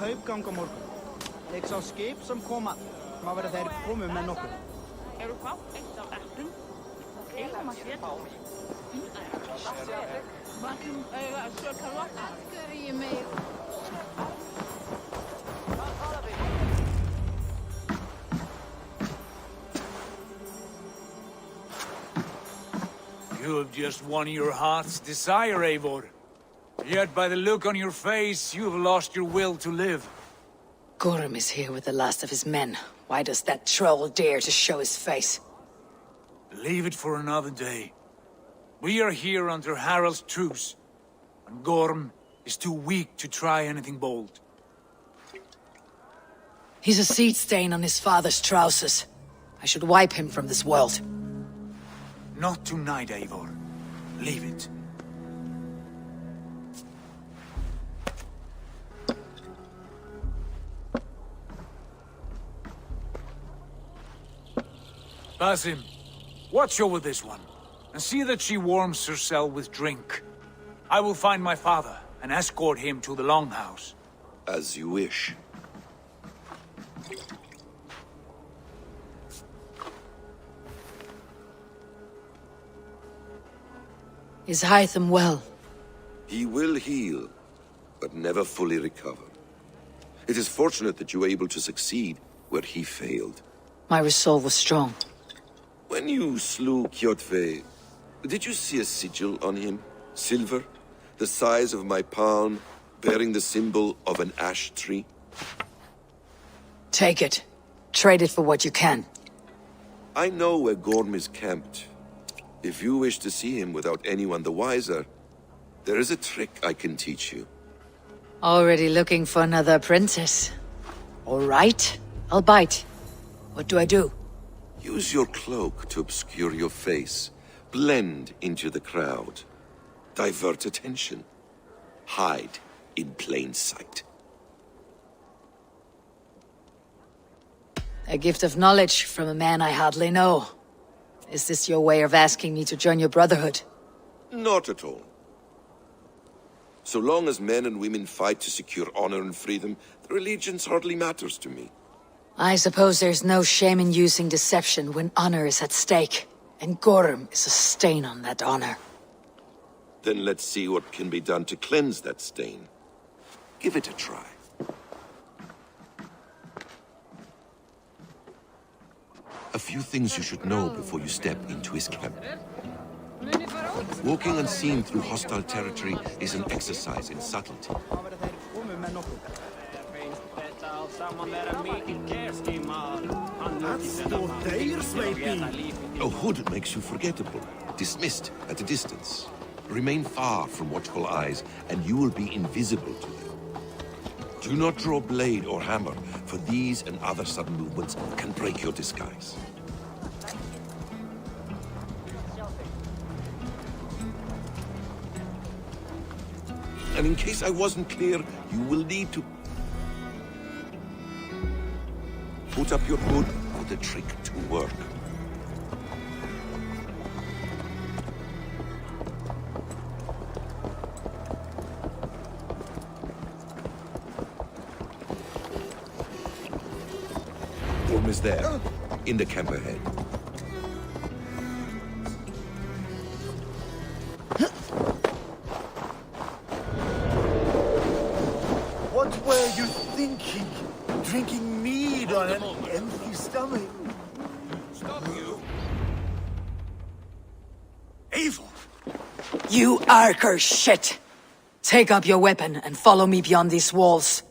kaupgang á morgun. Ég sá skip sem koma. Má vera þeir komu með nokkuð. Du fá eitt af eplum? Eigum að setja. Varum eiga að söka vatn. Gör ég meir. You have just won your heart's desire, Eivor. Yet by the look on your face, you have lost your will to live. Gorm is here with the last of his men. Why does that troll dare to show his face? Leave it for another day. We are here under Harald's truce, and Gorm is too weak to try anything bold. He's a seed stain on his father's trousers. I should wipe him from this world. Not tonight, Eivor. Leave it. Basim, watch over this one, and see that she warms herself with drink. I will find my father, and escort him to the Longhouse. As you wish. Is Hytham well? He will heal, but never fully recover. It is fortunate that you were able to succeed where he failed. My resolve was strong. When you slew Kjotve, did you see a sigil on him? Silver, the size of my palm, bearing the symbol of an ash tree? Take it. Trade it for what you can. I know where Gorm is camped. If you wish to see him without anyone the wiser, there is a trick I can teach you. Already looking for another princess. All right, I'll bite. What do I do? Use your cloak to obscure your face. Blend into the crowd. Divert attention. Hide in plain sight. A gift of knowledge from a man I hardly know. Is this your way of asking me to join your brotherhood? Not at all. So long as men and women fight to secure honor and freedom, their allegiance hardly matters to me. I suppose there's no shame in using deception when honor is at stake, and Gorm is a stain on that honor. Then let's see what can be done to cleanse that stain. Give it a try. A few things you should know before you step into his camp. Walking unseen through hostile territory is an exercise in subtlety. Má vera þeir komu með nokkuð. A hood makes you forgettable, dismissed at a distance. Remain far from watchful eyes, and you will be invisible to them. Do not draw blade or hammer, for these and other sudden movements can break your disguise. And in case I wasn't clear, you will need to put up your hood for the trick to work. Gorm is there, in the camp ahead. What were you thinking? Drinking mead on an empty stomach? Stop you! Eivor! You Arker shit! Take up your weapon and follow me beyond these walls.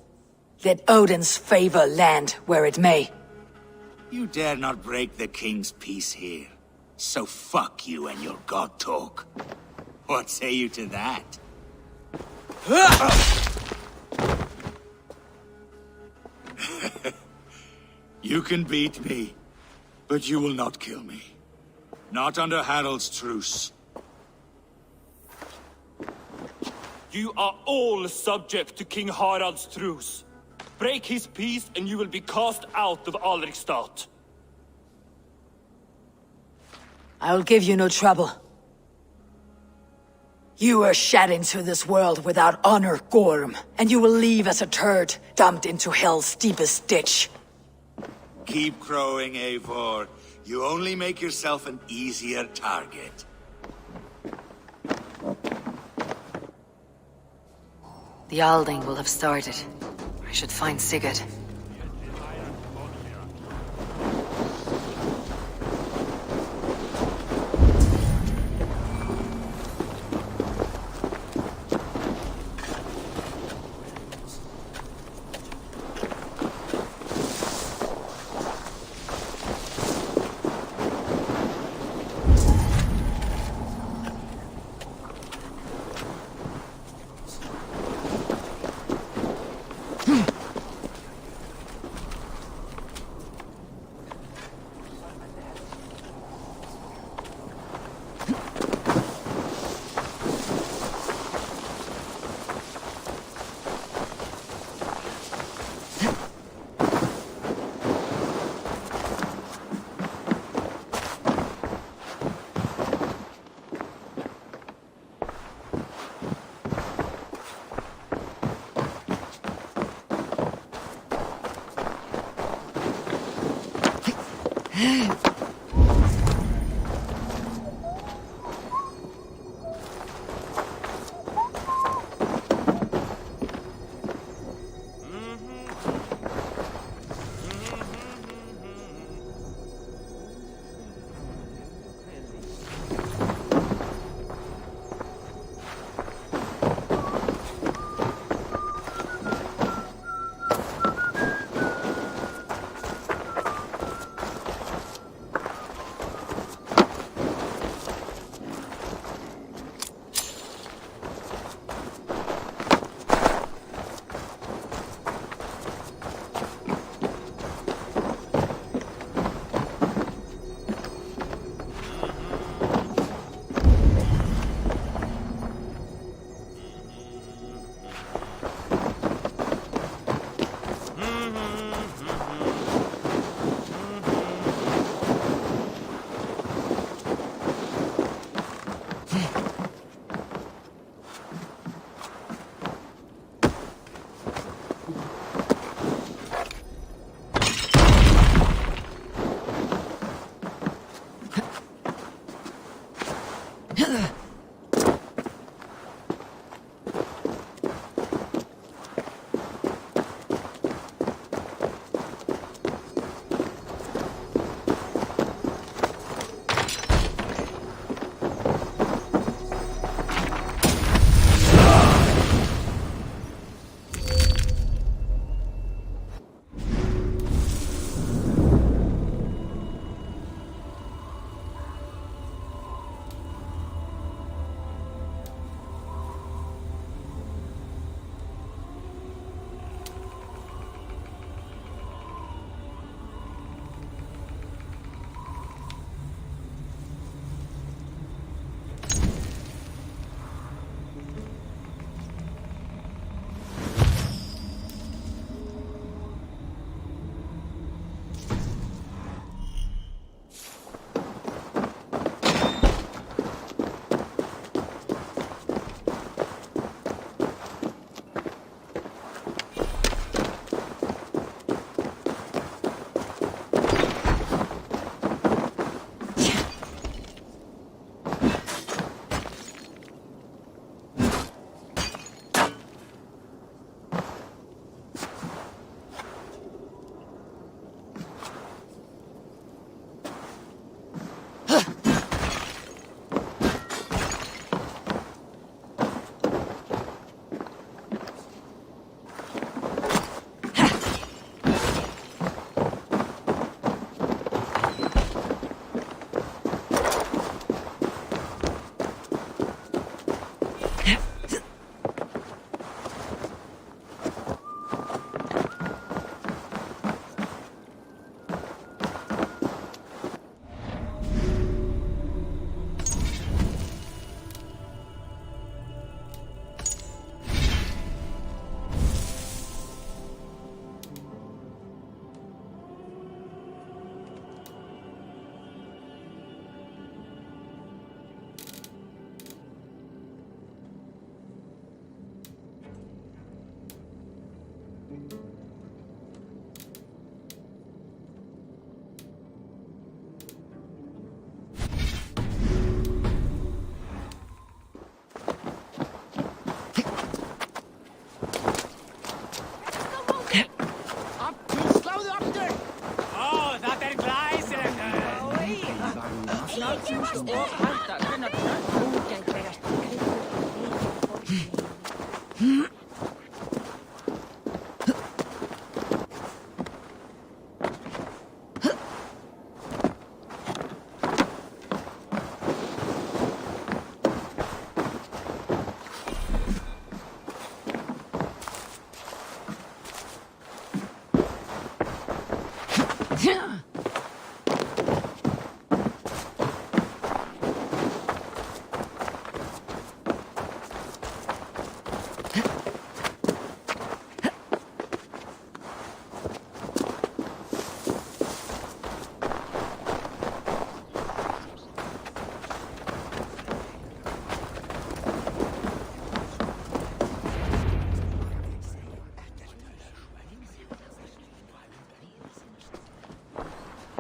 Let Odin's favor land where it may. You dare not break the king's peace here. So fuck you and your god talk. What say you to that? You can beat me, but you will not kill me. Not under Harald's truce. You are all subject to King Harald's truce. Break his peace and you will be cast out of Alrikstad. I will give you no trouble. You were shed into this world without honor, Gorm, and you will leave as a turd, dumped into hell's deepest ditch. Keep crowing, Eivor. You only make yourself an easier target. The Alding will have started. I should find Sigurd.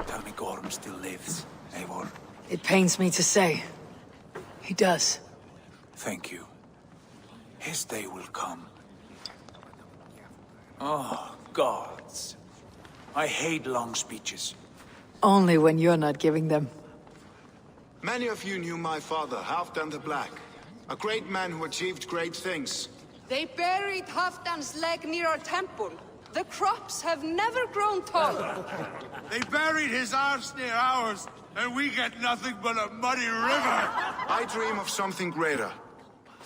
Tell me Gorm still lives, Eivor. It pains me to say. He does. Thank you. His day will come. Oh, gods. I hate long speeches. Only when you're not giving them. Many of you knew my father, Halfdan the Black. A great man who achieved great things. They buried Halfdan's leg near our temple. The crops have never grown taller. They buried his arse near ours, and we get nothing but a muddy river. I dream of something greater.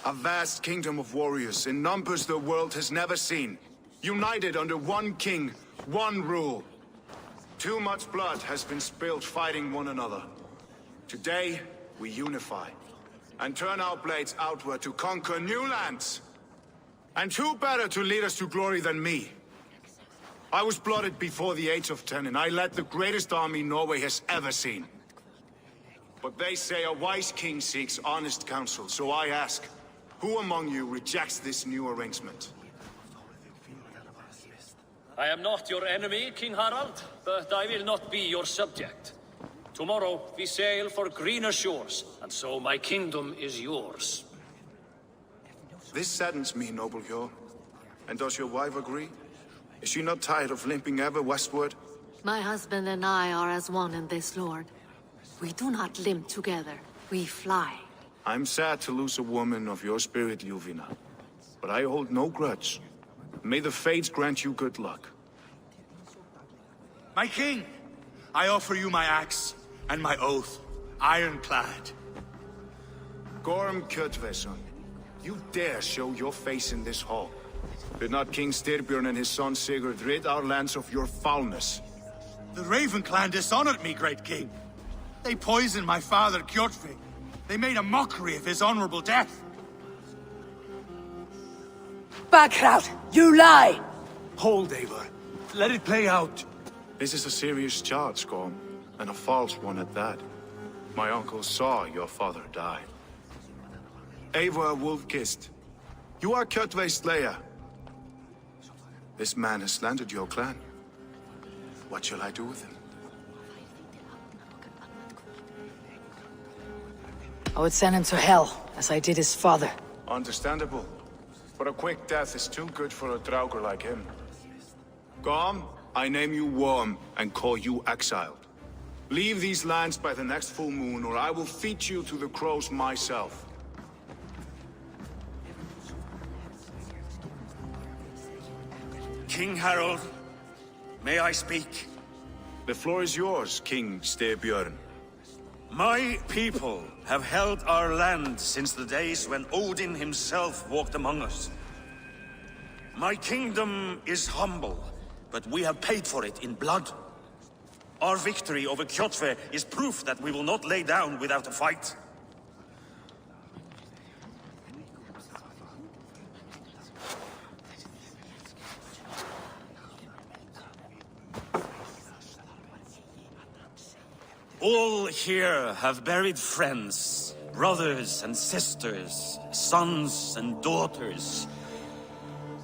A vast kingdom of warriors in numbers the world has never seen. United under one king, one rule. Too much blood has been spilled fighting one another. Today, we unify. And turn our blades outward to conquer new lands. And who better to lead us to glory than me? I was blooded before the age of 10, and I led the greatest army Norway has ever seen. But they say a wise king seeks honest counsel, so I ask, who among you rejects this new arrangement? I am not your enemy, King Harald, but I will not be your subject. Tomorrow we sail for greener shores, and so my kingdom is yours. This saddens me, noble Hjor. And does your wife agree? Is she not tired of limping ever westward? My husband and I are as one in this, Lord. We do not limp together, we fly. I'm sad to lose a woman of your spirit, Ljuvina. But I hold no grudge. May the fates grant you good luck. My king, I offer you my axe and my oath, ironclad. Gorm Kjotveson, you dare show your face in this hall. Did not King Styrbjörn and his son Sigurd rid our lands of your foulness? The Raven clan dishonored me, great king. They poisoned my father, Kjotve. They made a mockery of his honorable death. Backrout! You lie! Hold, Eivor. Let it play out. This is a serious charge, Gorm, and a false one at that. My uncle saw your father die. Eivor Wolf-Kissed, you are Kjotve's slayer. This man has slandered your clan. What shall I do with him? I would send him to hell, as I did his father. Understandable. But a quick death is too good for a Draugr like him. Gorm, I name you Worm and call you exiled. Leave these lands by the next full moon, or I will feed you to the crows myself. King Harald, may I speak? The floor is yours, King Styrbjörn. My people have held our land since the days when Odin himself walked among us. My kingdom is humble, but we have paid for it in blood. Our victory over Kjotve is proof that we will not lay down without a fight. All here have buried friends, brothers and sisters, sons and daughters.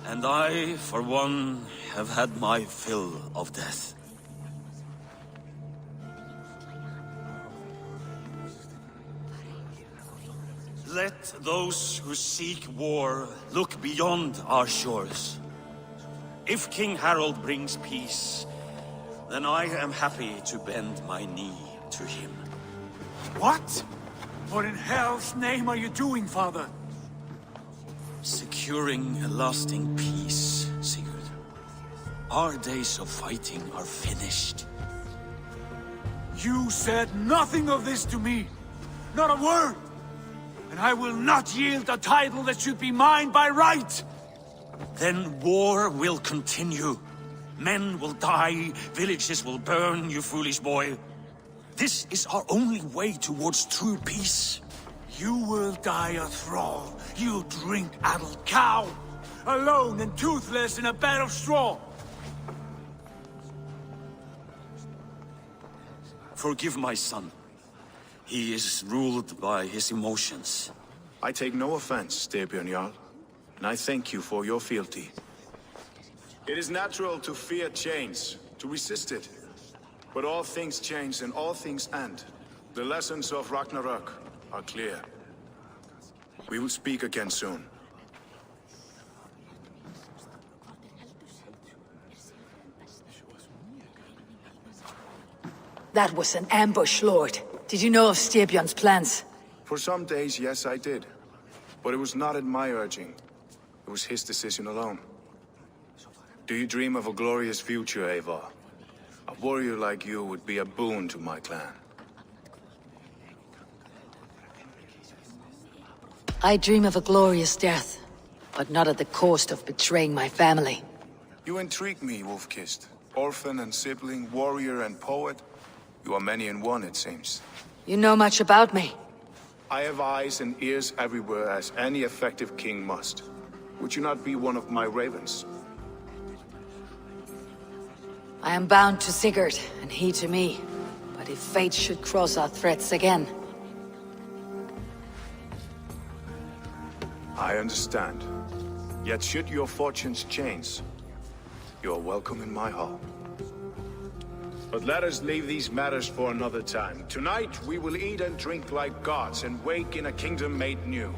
And I, for one, have had my fill of death. Let those who seek war look beyond our shores. If King Harald brings peace, then I am happy to bend my knee to him. What? What in hell's name are you doing, father? Securing a lasting peace, Sigurd. Our days of fighting are finished. You said nothing of this to me. Not a word. And I will not yield a title that should be mine by right. Then war will continue. Men will die, villages will burn, you foolish boy. This is our only way towards true peace. You will die a thrall, you drink-addled cow! Alone and toothless in a bed of straw! Forgive my son. He is ruled by his emotions. I take no offense, Styrbjörn Jarl, and I thank you for your fealty. It is natural to fear change, to resist it. But all things change and all things end. The lessons of Ragnarok are clear. We will speak again soon. That was an ambush, Lord. Did you know of Styrbjörn's plans? For some days, yes, I did. But it was not at my urging. It was his decision alone. Do you dream of a glorious future, Eivor? A warrior like you would be a boon to my clan. I dream of a glorious death, but not at the cost of betraying my family. You intrigue me, Wolf-Kissed. Orphan and sibling, warrior and poet. You are many in one, it seems. You know much about me. I have eyes and ears everywhere, as any effective king must. Would you not be one of my ravens? I am bound to Sigurd, and he to me. But if fate should cross our threads again... I understand. Yet should your fortunes change, you are welcome in my hall. But let us leave these matters for another time. Tonight, we will eat and drink like gods and wake in a kingdom made new.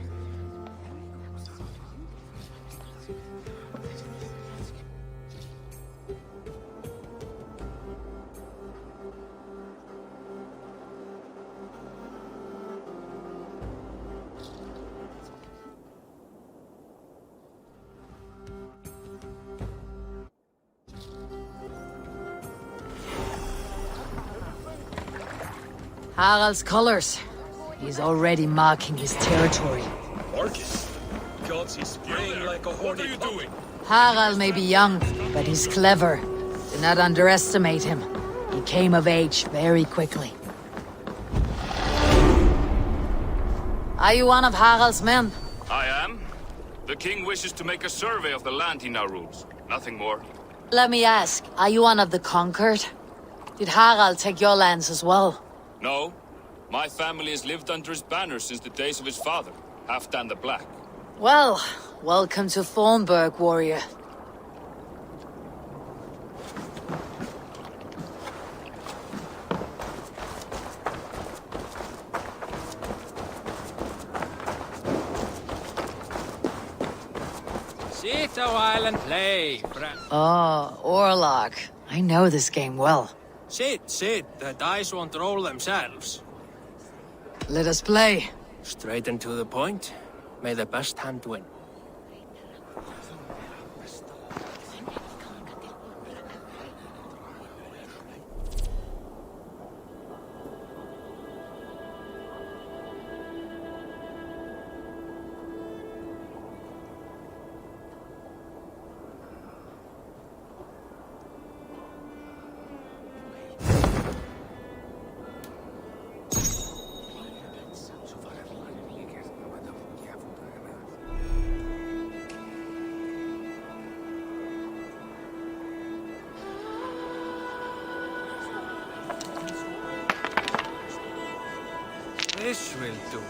Harald's colors. He's already marking his territory. Marcus, gods, he's spraying like a horny. What are you doing? Harald may be young, but he's clever. Do not underestimate him. He came of age very quickly. Are you one of Harald's men? I am. The king wishes to make a survey of the land he now rules. Nothing more. Let me ask, are you one of the conquered? Did Harald take your lands as well? No. My family has lived under his banner since the days of his father, Halfdan the Black. Well, welcome to Thornburg, warrior. Sit a while and play, friend. Oh, Orlog. I know this game well. Sit. The dice won't roll themselves. Let us play. Straight and to the point. May the best hand win. This will do.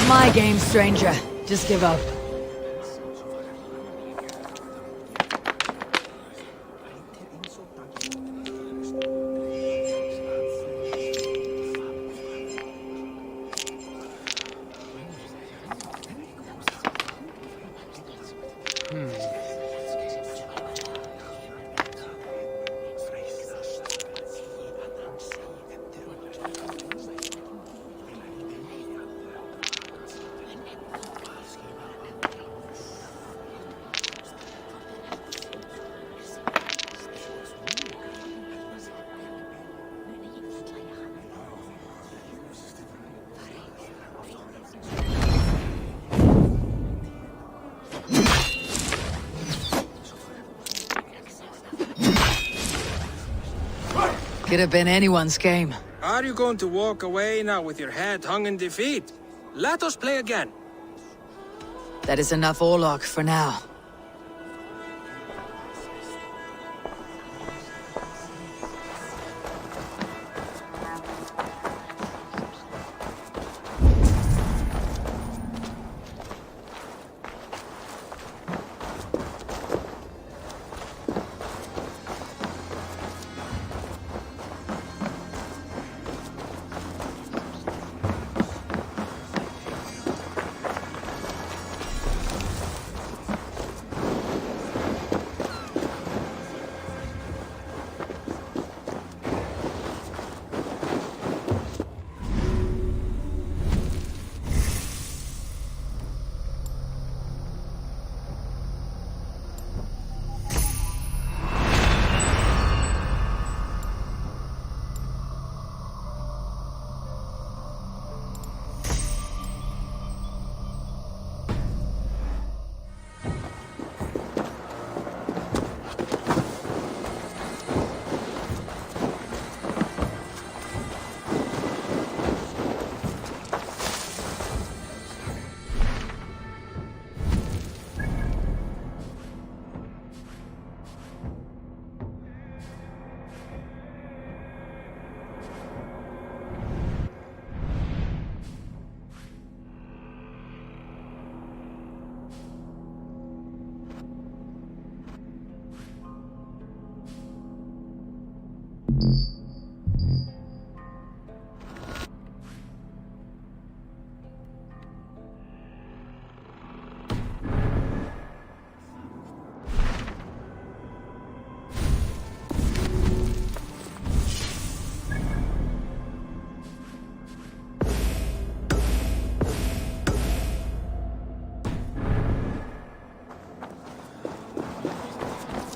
My game, stranger. Just give up. Could have been anyone's game. Are you going to walk away now with your head hung in defeat? Let us play again. That is enough Orlok for now.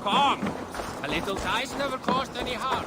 Come! A little dice never caused any harm.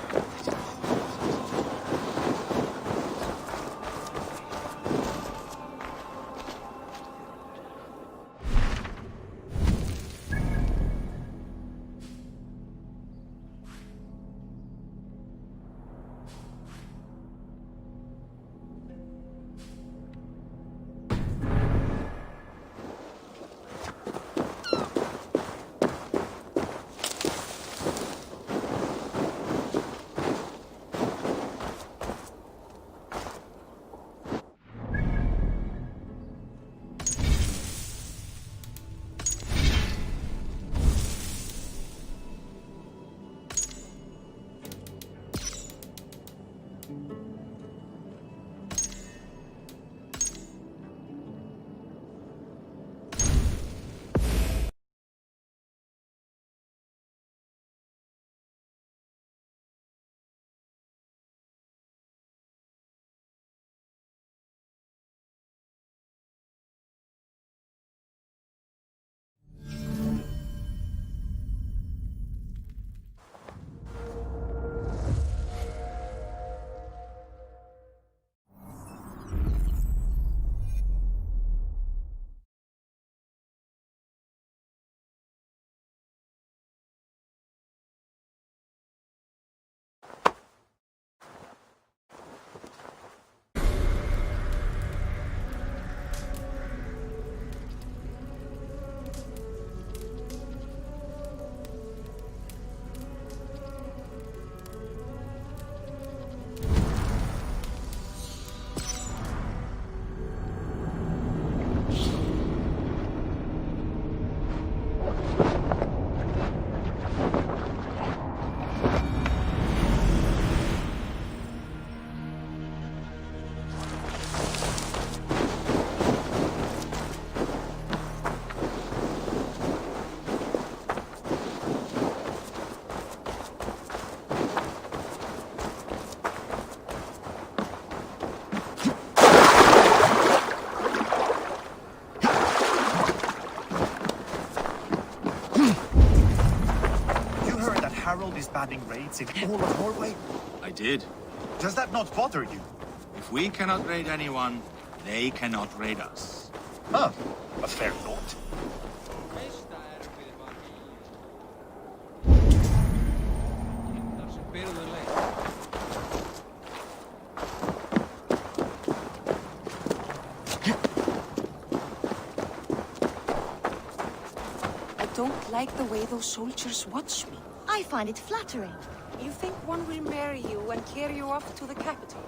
Harold is banning raids in all of Norway? I did. Does that not bother you? If we cannot raid anyone, they cannot raid us. Huh. A fair thought. like the way those soldiers watch me. I find it flattering. You think one will marry you and carry you off to the capital?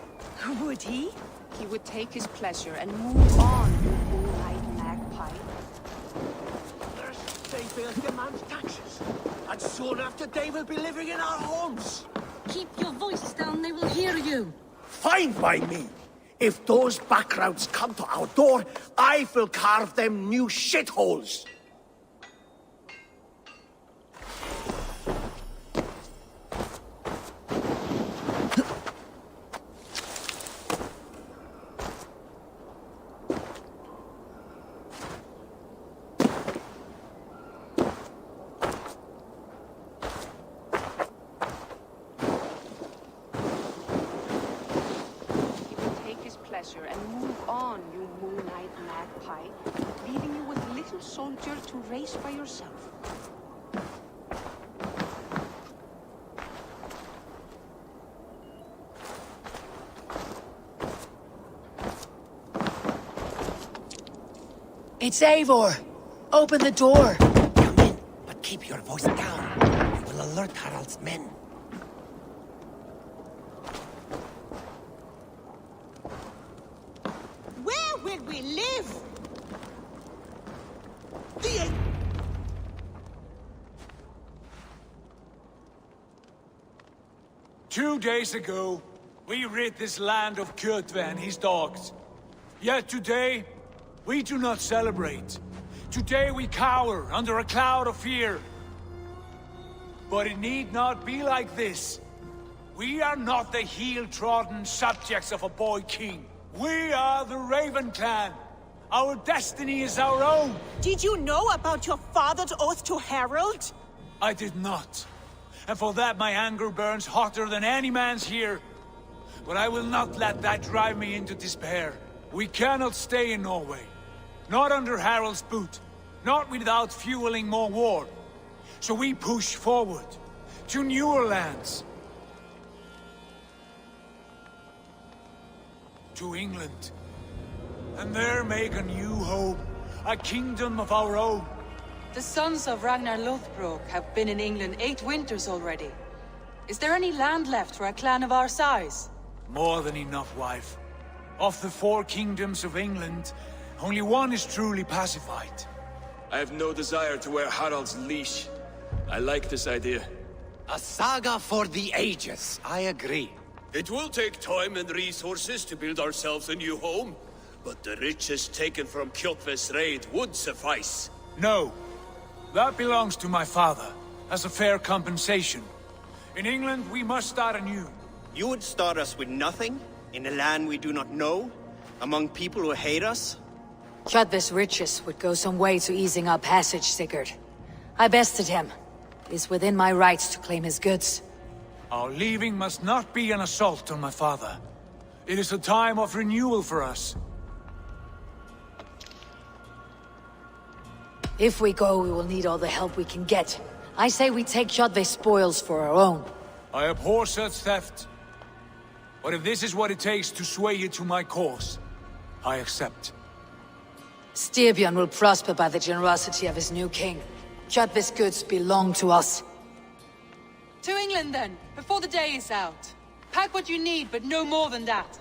Would he? He would take his pleasure and move on, you moonlight magpie. They will demand taxes, and soon after they will be living in our homes. Keep your voices down, they will hear you. Fine by me. If those backgrounds come to our door, I will carve them new shitholes. And move on, you moonlight magpie, leaving you with a little soldier to race by yourself. It's Eivor! Open the door! Come in, but keep your voice down. You will alert Harald's men. We live! 2 days ago, we rid this land of Kjotve and his dogs. Yet today, we do not celebrate. Today we cower under a cloud of fear. But it need not be like this. We are not the heel-trodden subjects of a boy king. We are the Raven Clan. Our destiny is our own. Did you know about your father's oath to Harald? I did not. And for that my anger burns hotter than any man's here. But I will not let that drive me into despair. We cannot stay in Norway. Not under Harald's boot. Not without fueling more war. So we push forward. To newer lands. To England. And there make a new home, a kingdom of our own. The sons of Ragnar Lothbrok have been in England 8 winters already. Is there any land left for a clan of our size? More than enough, wife. Of the 4 kingdoms of England, only one is truly pacified. I have no desire to wear Harald's leash. I like this idea. A saga for the ages, I agree. It will take time and resources to build ourselves a new home. But the riches taken from Kjotve's raid would suffice. No. That belongs to my father, as a fair compensation. In England, we must start anew. You would start us with nothing? In a land we do not know? Among people who hate us? Kjotve's riches would go some way to easing our passage, Sigurd. I bested him. It is within my rights to claim his goods. Our leaving must not be an assault on my father. It is a time of renewal for us. If we go, we will need all the help we can get. I say we take Kjotve's spoils for our own. I abhor such theft. But if this is what it takes to sway you to my cause, I accept. Styrbjörn will prosper by the generosity of his new king. Kjotve's goods belong to us. To England then, before the day is out. Pack what you need, but no more than that.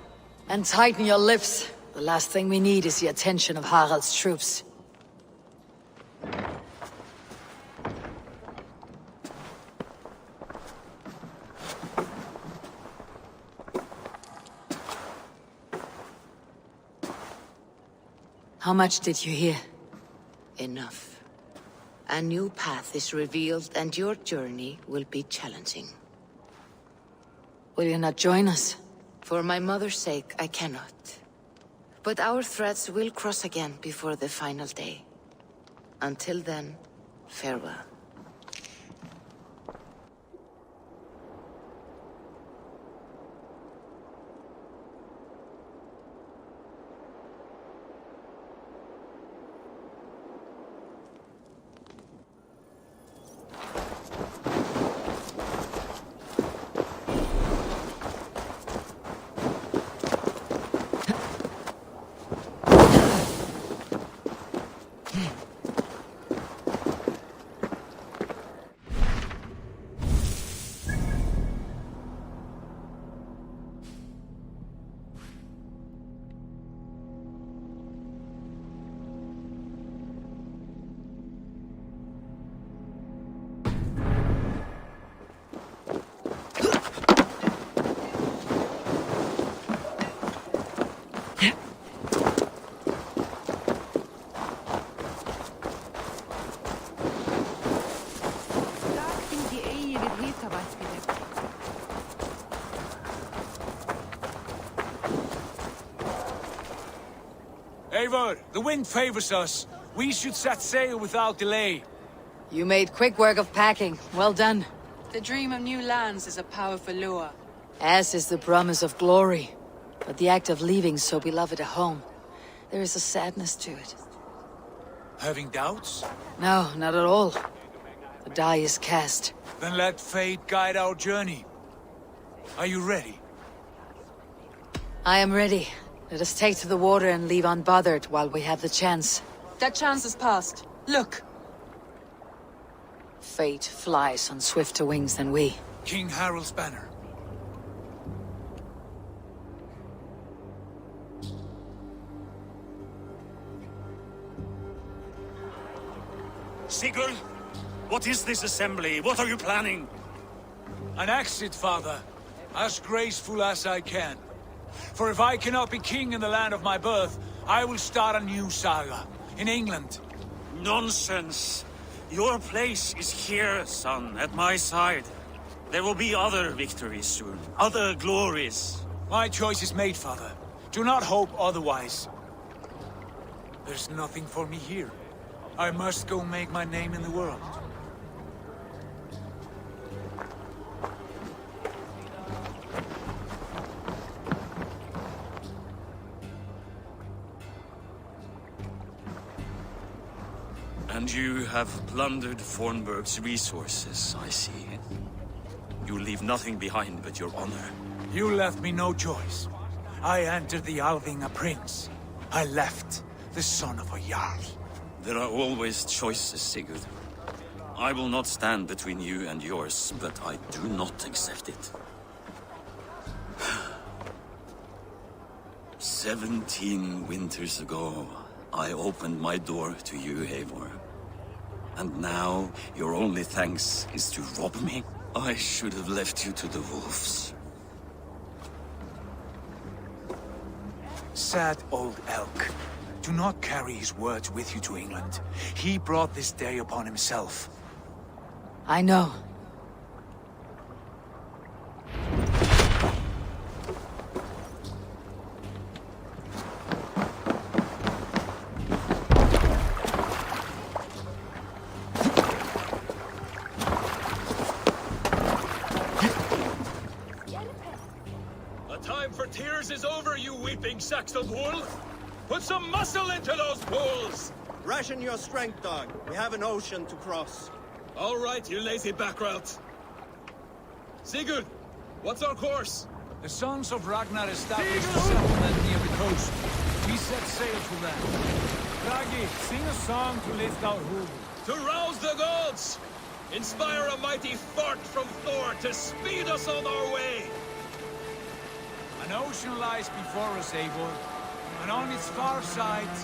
And tighten your lips. The last thing we need is the attention of Harald's troops. How much did you hear? Enough. A new path is revealed, and your journey will be challenging. Will you not join us? For my mother's sake, I cannot. But our threads will cross again before the final day. Until then, farewell. Eivor, the wind favors us. We should set sail without delay. You made quick work of packing. Well done. The dream of new lands is a powerful lure. As is the promise of glory. But the act of leaving so beloved a home, there is a sadness to it. Having doubts? No, not at all. The die is cast. Then let fate guide our journey. Are you ready? I am ready. Let us take to the water and leave unbothered while we have the chance. That chance is past. Look! Fate flies on swifter wings than we. King Harald's banner. Sigurd! What is this assembly? What are you planning? An exit, father. As graceful as I can. For if I cannot be king in the land of my birth, I will start a new saga. In England. Nonsense! Your place is here, son, at my side. There will be other victories soon. Other glories. My choice is made, father. Do not hope otherwise. There's nothing for me here. I must go make my name in the world. And you have plundered Fornburg's resources, I see. You leave nothing behind but your honor. You left me no choice. I entered the Alving a prince. I left the son of a Jarl. There are always choices, Sigurd. I will not stand between you and yours, but I do not accept it. 17 winters ago, I opened my door to you, Eivor. And now, your only thanks is to rob me? I should have left you to the wolves. Sad old elk. Do not carry his words with you to England. He brought this day upon himself. I know. The time for tears is over, you weeping sacks of wool! Put some muscle into those pools! Ration your strength, dog. We have an ocean to cross. All right, you lazy backrout. Sigurd, what's our course? The sons of Ragnar established a settlement near the coast. We set sail for them. Ragi, sing a song to lift our hoof. To rouse the gods! Inspire a mighty fart from Thor to speed us on our way! An ocean lies before us, Eivor. And on its far side,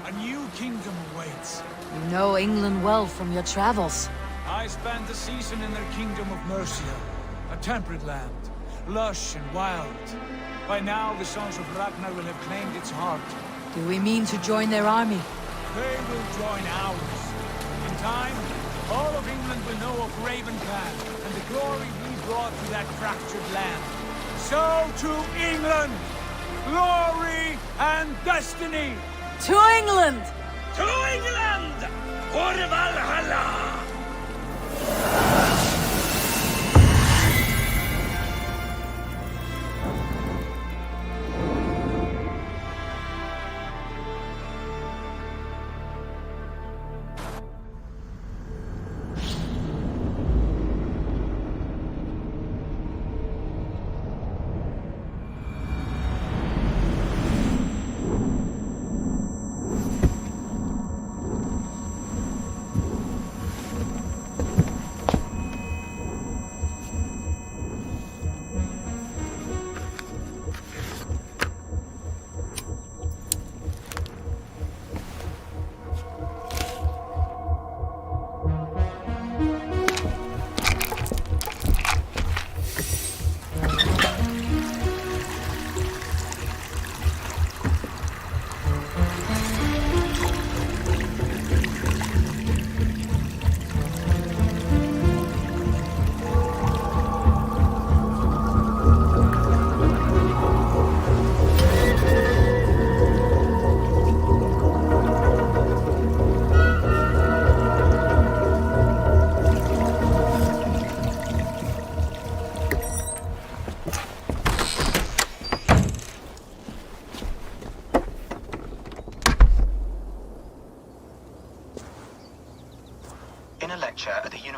a new kingdom awaits. You know England well from your travels. I spent a season in their kingdom of Mercia, a temperate land, lush and wild. By now, the sons of Ragnar will have claimed its heart. Do we mean to join their army? They will join ours. In time, all of England will know of Raven Clan and the glory we brought to that fractured land. So to England! Glory and destiny! To England! To England! For Valhalla!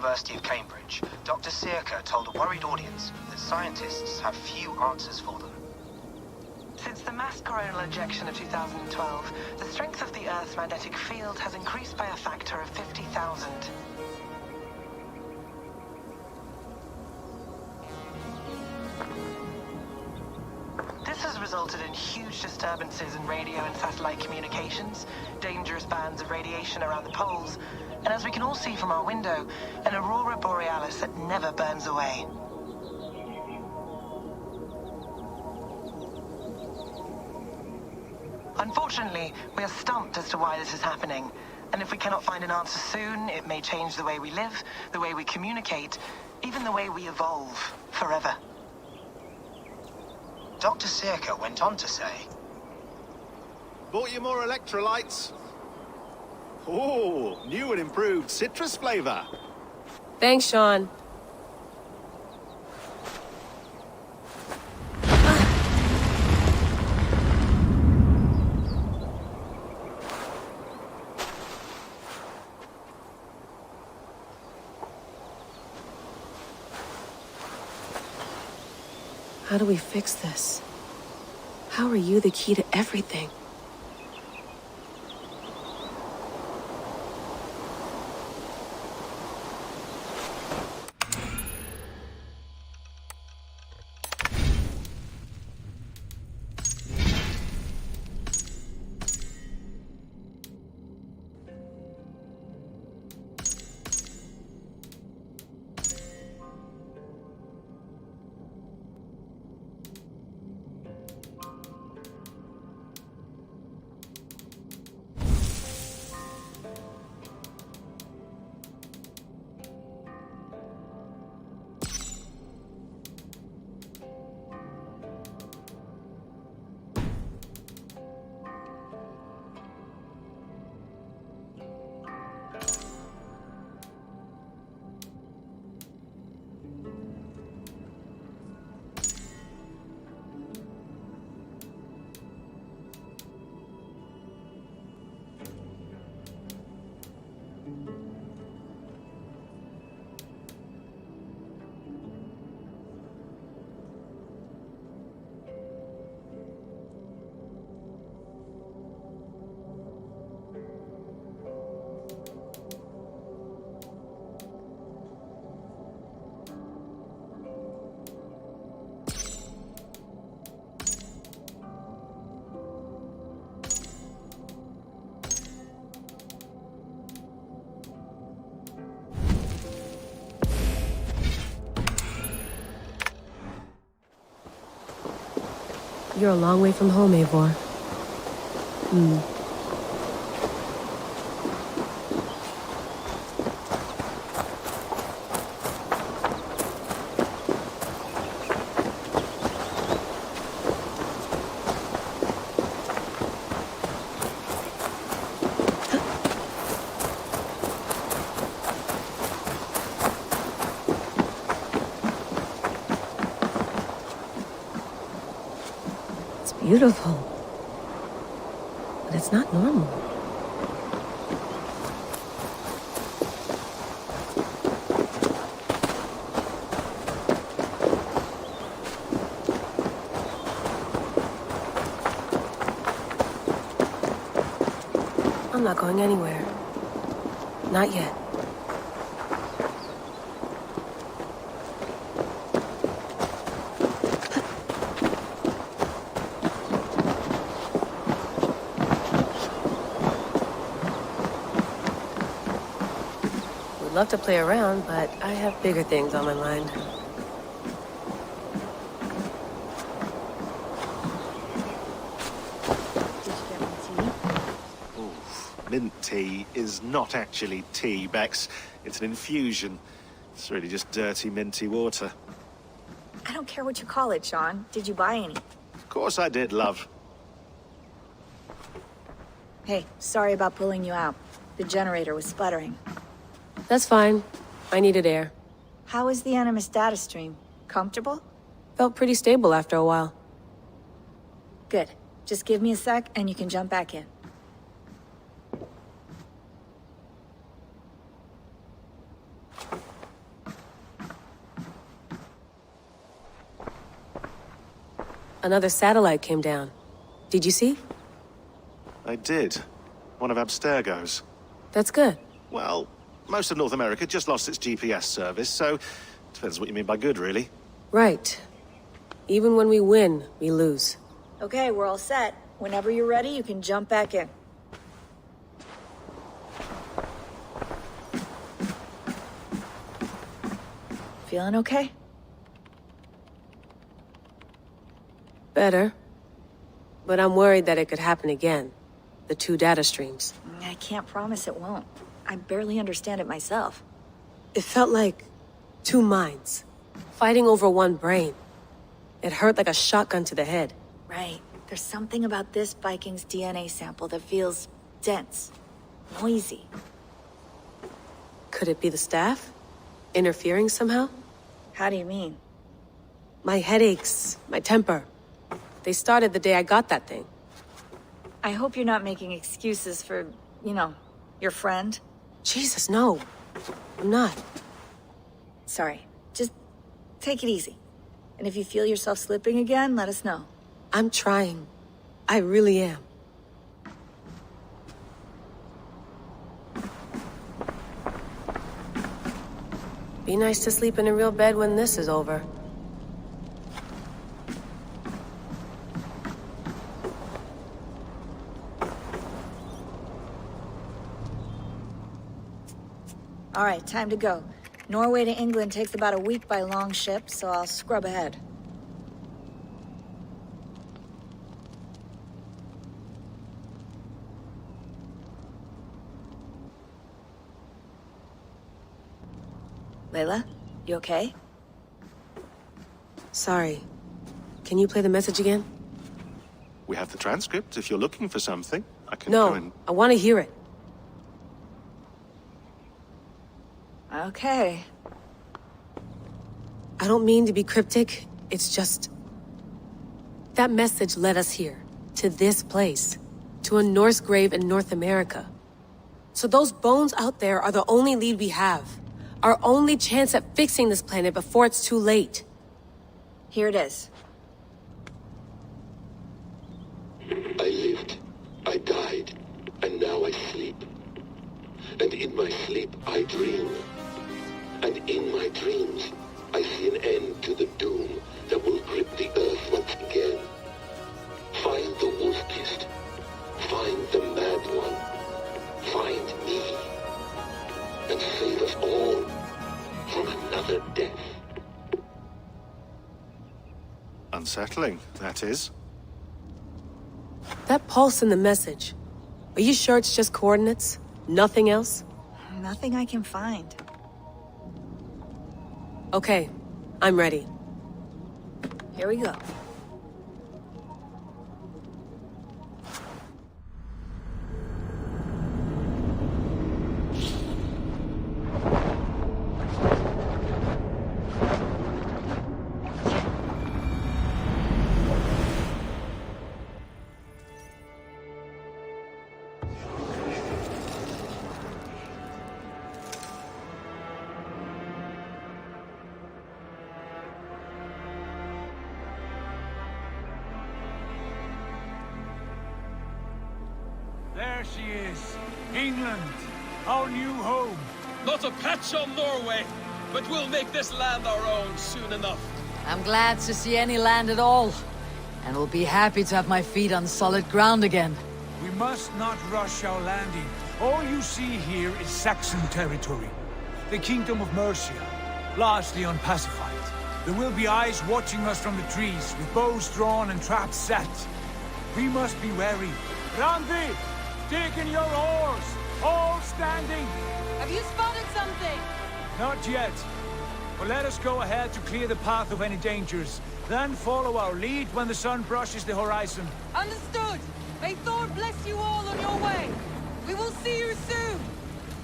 University of Cambridge, Dr. Circa told a worried audience that scientists have few answers for them. Since the mass coronal ejection of 2012, the strength of the Earth's magnetic field has increased by a factor of 50,000. This has resulted in huge disturbances in radio and satellite communications, dangerous bands of radiation around the poles, and as we can all see from our window, an aurora borealis that never burns away. Unfortunately, we are stumped as to why this is happening, and if we cannot find an answer soon, it may change the way we live, the way we communicate, even the way we evolve forever. Dr. Circa went on to say, Bought you more electrolytes? Oh, new and improved citrus flavor. Thanks, Sean. How do we fix this? How are you the key to everything? You're a long way from home, Eivor. Beautiful. But it's not normal. I'm not going anywhere. Not yet. Love to play around, but I have bigger things on my mind. Mint tea is not actually tea, Bex. It's an infusion. It's really just dirty, minty water. I don't care what you call it, Sean. Did you buy any? Of course I did, love. Hey, sorry about pulling you out. The generator was sputtering. That's fine. I needed air. How was the Animus data stream? Comfortable? Felt pretty stable after a while. Good. Just give me a sec and you can jump back in. Another satellite came down. Did you see? I did. One of Abstergo's. That's good. Well, most of North America just lost its GPS service, so depends what you mean by good, really. Right. Even when we win, we lose. Okay, we're all set. Whenever you're ready, you can jump back in. Feeling okay? Better. But I'm worried that it could happen again. The 2 data streams. I can't promise it won't. I barely understand it myself. It felt like 2 minds, fighting over 1 brain. It hurt like a shotgun to the head. Right. There's something about this Viking's DNA sample that feels dense, noisy. Could it be the staff? Interfering somehow? How do you mean? My headaches, my temper. They started the day I got that thing. I hope you're not making excuses for, you know, your friend. Jesus, no. I'm not. Sorry. Just take it easy. And if you feel yourself slipping again, let us know. I'm trying. I really am. Be nice to sleep in a real bed when this is over. All right, time to go. Norway to England takes about a week by long ship, so I'll scrub ahead. Layla, you okay? Sorry. Can you play the message again? We have the transcript. If you're looking for something, I can go and... No, I want to hear it. Okay. I don't mean to be cryptic. It's just... that message led us here. To this place. To a Norse grave in North America. So those bones out there are the only lead we have. Our only chance at fixing this planet before it's too late. Here it is. I lived, I died, and now I sleep. And in my sleep I dream. And in my dreams I see an end to the doom that will grip the earth once again. Find the wolf-kissed. Find the mad one. Find me. And save us all from another death. Unsettling, that is. That pulse in the message. Are you sure it's just coordinates? Nothing else? Nothing I can find. Okay, I'm ready. Here we go. There she is. England, our new home. Not a patch on Norway, but we'll make this land our own soon enough. I'm glad to see any land at all. And will be happy to have my feet on solid ground again. We must not rush our landing. All you see here is Saxon territory. The Kingdom of Mercia, largely unpacified. There will be eyes watching us from the trees, with bows drawn and traps set. We must be wary. Randi! Dig in your oars! All standing! Have you spotted something? Not yet. But let us go ahead to clear the path of any dangers. Then follow our lead when the sun brushes the horizon. Understood! May Thor bless you all on your way! We will see you soon!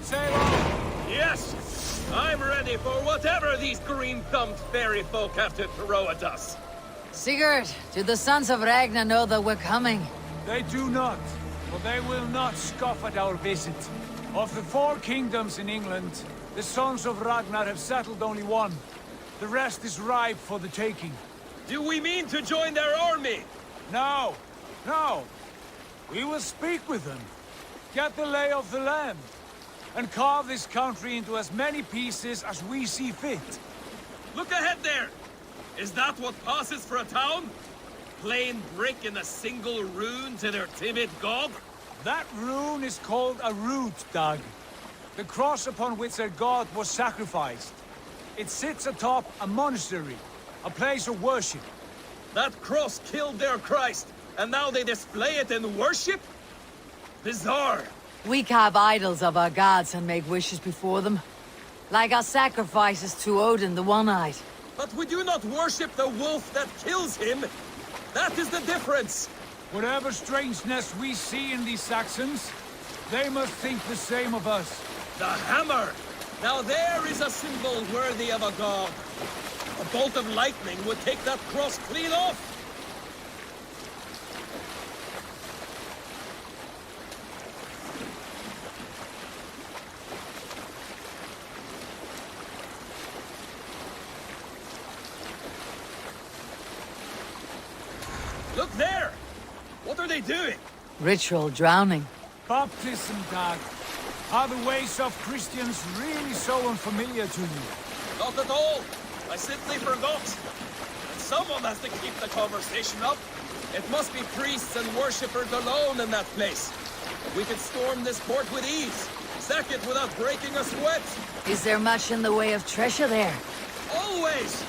Sail on! Yes! I'm ready for whatever these green-thumbed fairy folk have to throw at us. Sigurd, do the sons of Ragnar know that we're coming? They do not, but they will not scoff at our visit. Of the 4 kingdoms in England, the sons of Ragnar have settled only one. The rest is ripe for the taking. Do we mean to join their army? No, no. We will speak with them, get the lay of the land, and carve this country into as many pieces as we see fit. Look ahead there! Is that what passes for a town? Plain brick in a single rune to their timid god? That rune is called a root, Doug. The cross upon which their god was sacrificed. It sits atop a monastery, a place of worship. That cross killed their Christ, and now they display it in worship? Bizarre. We carve idols of our gods and make wishes before them. Like our sacrifices to Odin the One-Eyed. But we do not worship the wolf that kills him. That is the difference. Whatever strangeness we see in these Saxons, they must think the same of us. The hammer! Now there is a symbol worthy of a god. A bolt of lightning would take that cross clean off. Look there! What are they doing? Ritual drowning. Baptism, Doug. Are the ways of Christians really so unfamiliar to you? Not at all. I simply forgot. Someone has to keep the conversation up. It must be priests and worshippers alone in that place. We could storm this port with ease. Sack it without breaking a sweat. Is there much in the way of treasure there? Always!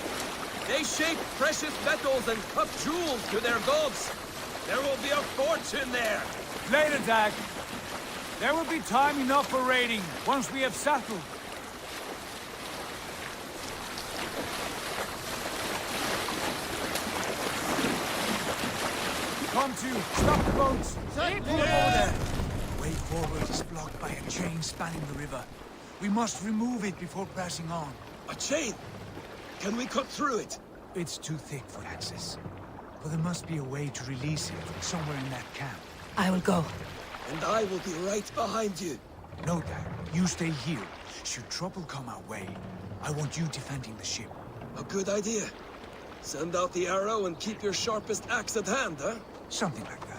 They shape precious metals and cut jewels to their gods. There will be a fortune there. Later, Dag. There will be time enough for raiding, once we have settled. Come to, stop the boats! Pull them over there! The way forward is blocked by a chain spanning the river. We must remove it before pressing on. A chain? Can we cut through it? It's too thick for access. But there must be a way to release it, somewhere in that camp. I will go. And I will be right behind you. No, Dad. You stay here. Should trouble come our way, I want you defending the ship. A good idea. Send out the arrow and keep your sharpest axe at hand, huh? Something like that.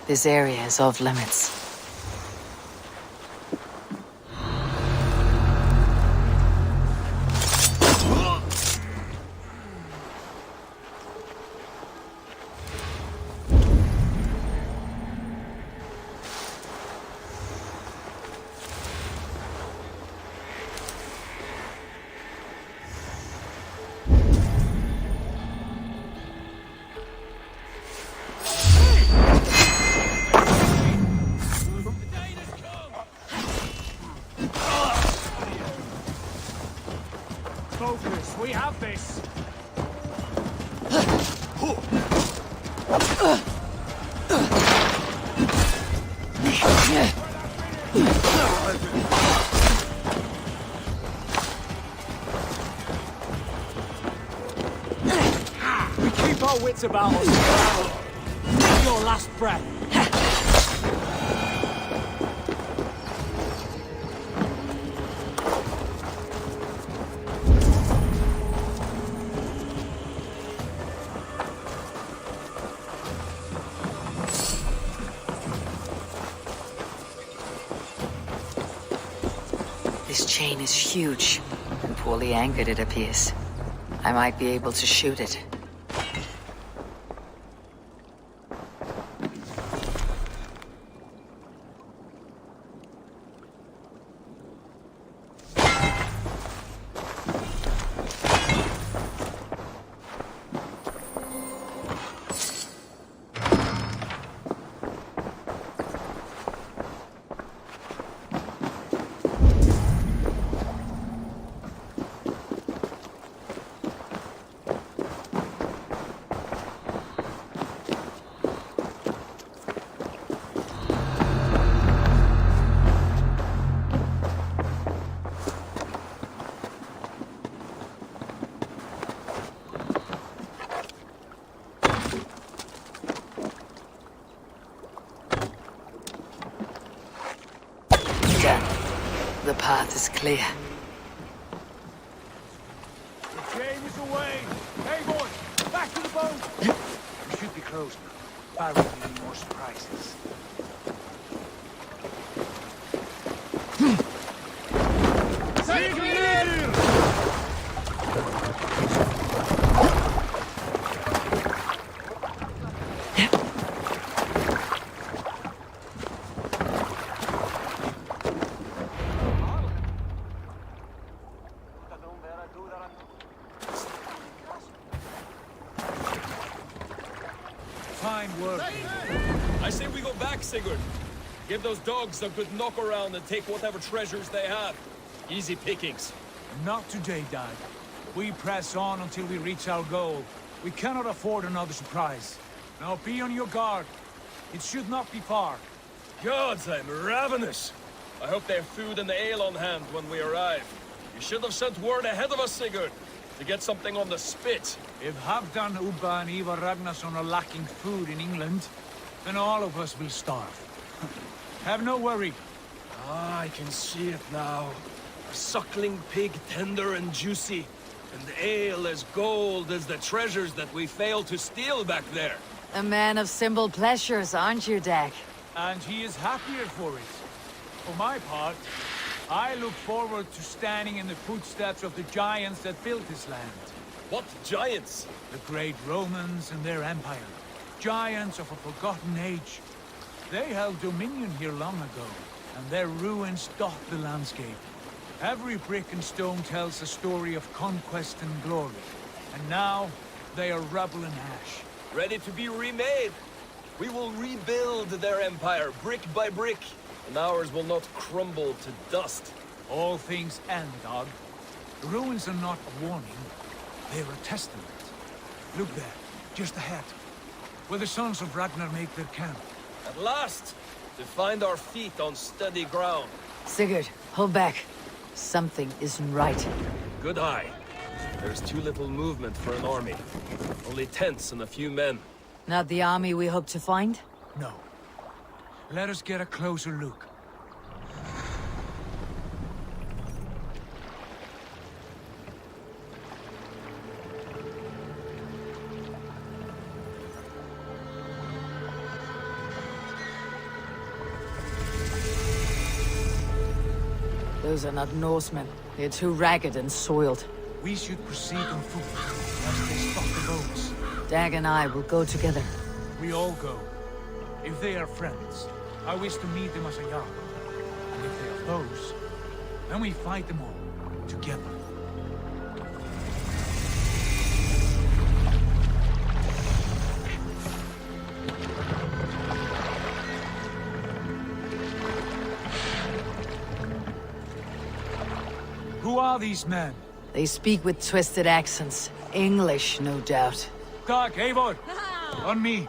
This area is off limits. Focus, we have this! We keep our wits about us. Your last breath. This chain is huge, and poorly anchored it appears. I might be able to shoot it. the path is clear. The train is away! Hey, boys! Back to the boat! We should be close now. Far away, any more surprises. Fine work. I say we go back, Sigurd. Give those dogs a good knock around and take whatever treasures they have. Easy pickings. Not today, Dad. We press on until we reach our goal. We cannot afford another surprise. Now be on your guard. It should not be far. Gods, I'm ravenous. I hope they have food and ale on hand when we arrive. You should have sent word ahead of us, Sigurd, to get something on the spit. If Halfdan, Ubba and Ivar Ragnarsson are lacking food in England, then all of us will starve. Have no worry. Ah, I can see it now. A suckling pig, tender and juicy. And ale as gold as the treasures that we failed to steal back there. A man of simple pleasures, aren't you, Dag? And he is happier for it. For my part, I look forward to standing in the footsteps of the giants that built this land. What giants? The great Romans and their empire. Giants of a forgotten age. They held dominion here long ago, and their ruins dot the landscape. Every brick and stone tells a story of conquest and glory. And now, they are rubble and ash. Ready to be remade. We will rebuild their empire, brick by brick, and ours will not crumble to dust. All things end, Dog. The ruins are not a warning. They're a testament. Look there, just ahead, where the sons of Ragnar make their camp. At last, to find our feet on steady ground. Sigurd, hold back. Something isn't right. Good eye. There's too little movement for an army. Only tents and a few men. Not the army we hope to find? No. Let us get a closer look. Those are not Norsemen. They're too ragged and soiled. We should proceed on foot, as they stop the boats. Dag and I will go together. We all go. If they are friends, I wish to meet them as a Jarl. And if they are foes, then we fight them all, together. Who are these men? They speak with twisted accents. English, no doubt. Dag, Eivor! On me!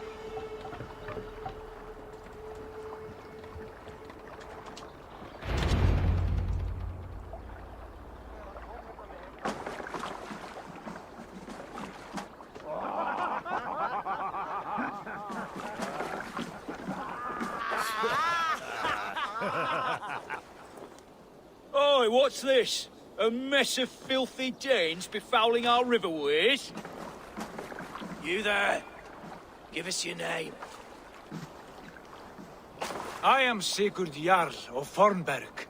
Oi, what's this? A mess of filthy Danes befouling our riverways? You there? Give us your name. I am Sigurd Jarl of Fornberg.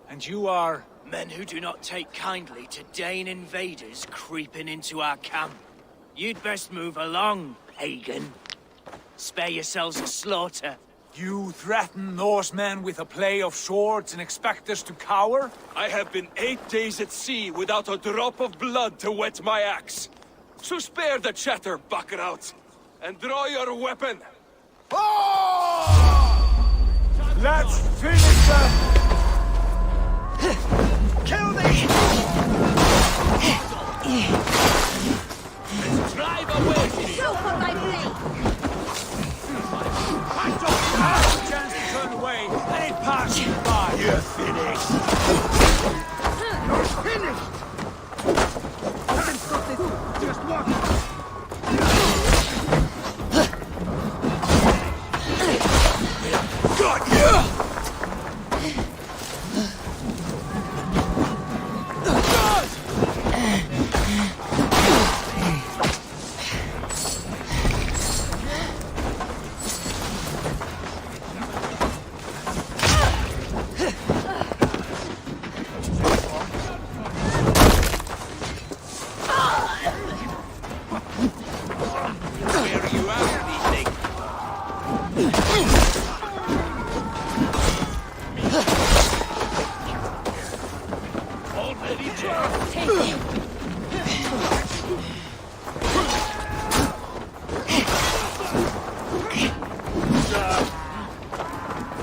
And you are? Men who do not take kindly to Dane invaders creeping into our camp. You'd best move along, pagan. Spare yourselves a slaughter. You threaten Norsemen with a play of swords and expect us to cower? I have been 8 days at sea without a drop of blood to wet my axe. So spare the chatter, Buckerout, and draw your weapon. Let's finish them! Kill me! Drive away! Help on my blade! I don't have a chance to turn away, and it passed you by. You're finished! You're finished! Haven't got this. Just walk. Got you!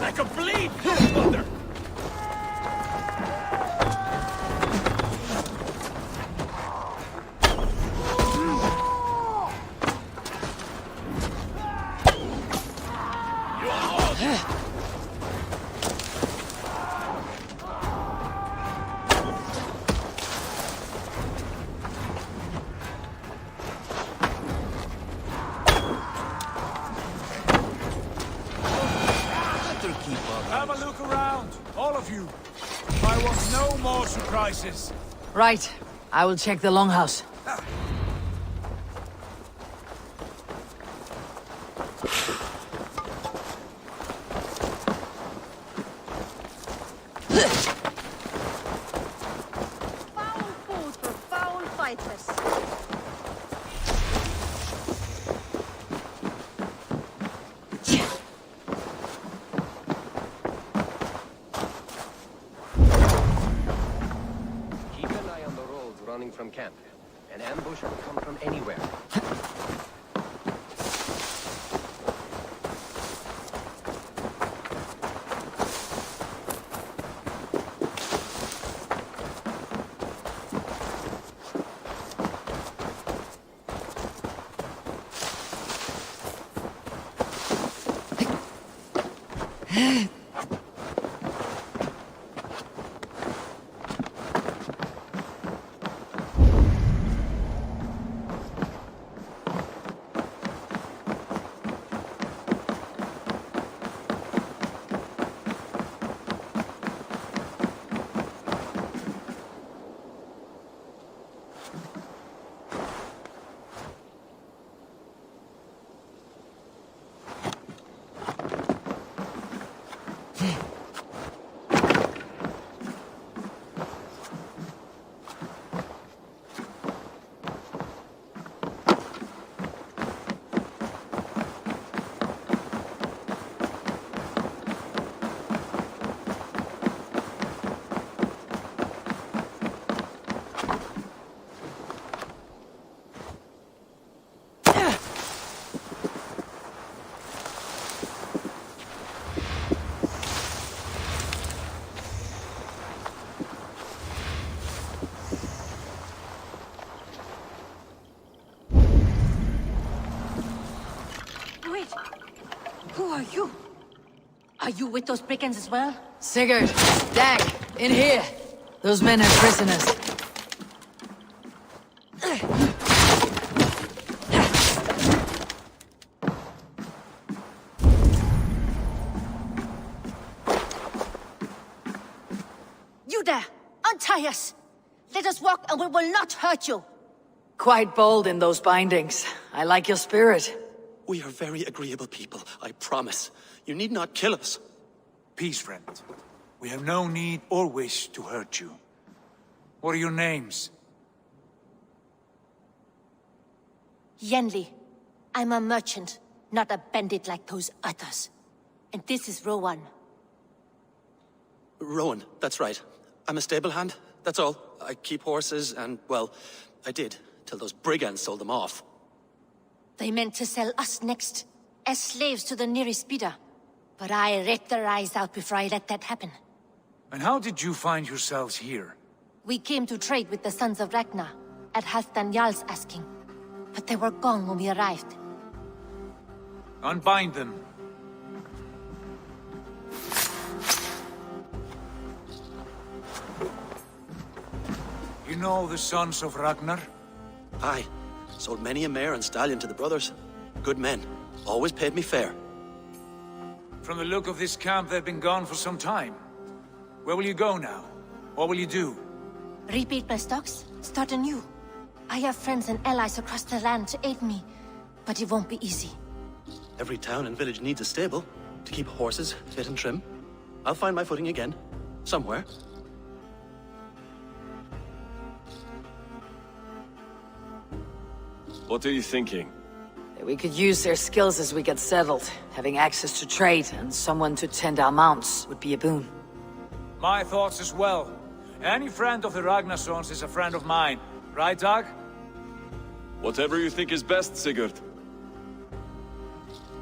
I can bleed! Mother! Have a look around, all of you. I want no more surprises. Right. I will check the longhouse. Foul food for foul fighters. Keep an eye on the roads running from camp. An ambush will come from anywhere. Who are you? Are you with those brigands as well? Sigurd, Dag, in here. Those men are prisoners. You there! Untie us! Let us walk and we will not hurt you! Quite bold in those bindings. I like your spirit. We are very agreeable people, I promise. You need not kill us. Peace, friend. We have no need or wish to hurt you. What are your names? Yenli. I'm a merchant, not a bandit like those others. And this is Rowan. Rowan, that's right. I'm a stable hand, that's all. I keep horses and, well, I did, till those brigands sold them off. They meant to sell us next, as slaves to the nearest bidder. But I ripped their eyes out before I let that happen. And how did you find yourselves here? We came to trade with the Sons of Ragnar, at Halfdan Jarl's asking. But they were gone when we arrived. Unbind them. You know the Sons of Ragnar? Aye. Sold many a mare and stallion to the brothers. Good men. Always paid me fair. From the look of this camp, they've been gone for some time. Where will you go now? What will you do? Rebuild my stocks, start anew. I have friends and allies across the land to aid me, but it won't be easy. Every town and village needs a stable to keep horses fit and trim. I'll find my footing again. Somewhere. What are you thinking? We could use their skills as we get settled. Having access to trade and someone to tend our mounts would be a boon. My thoughts as well. Any friend of the Ragnarsons is a friend of mine. Right, Dag? Whatever you think is best, Sigurd.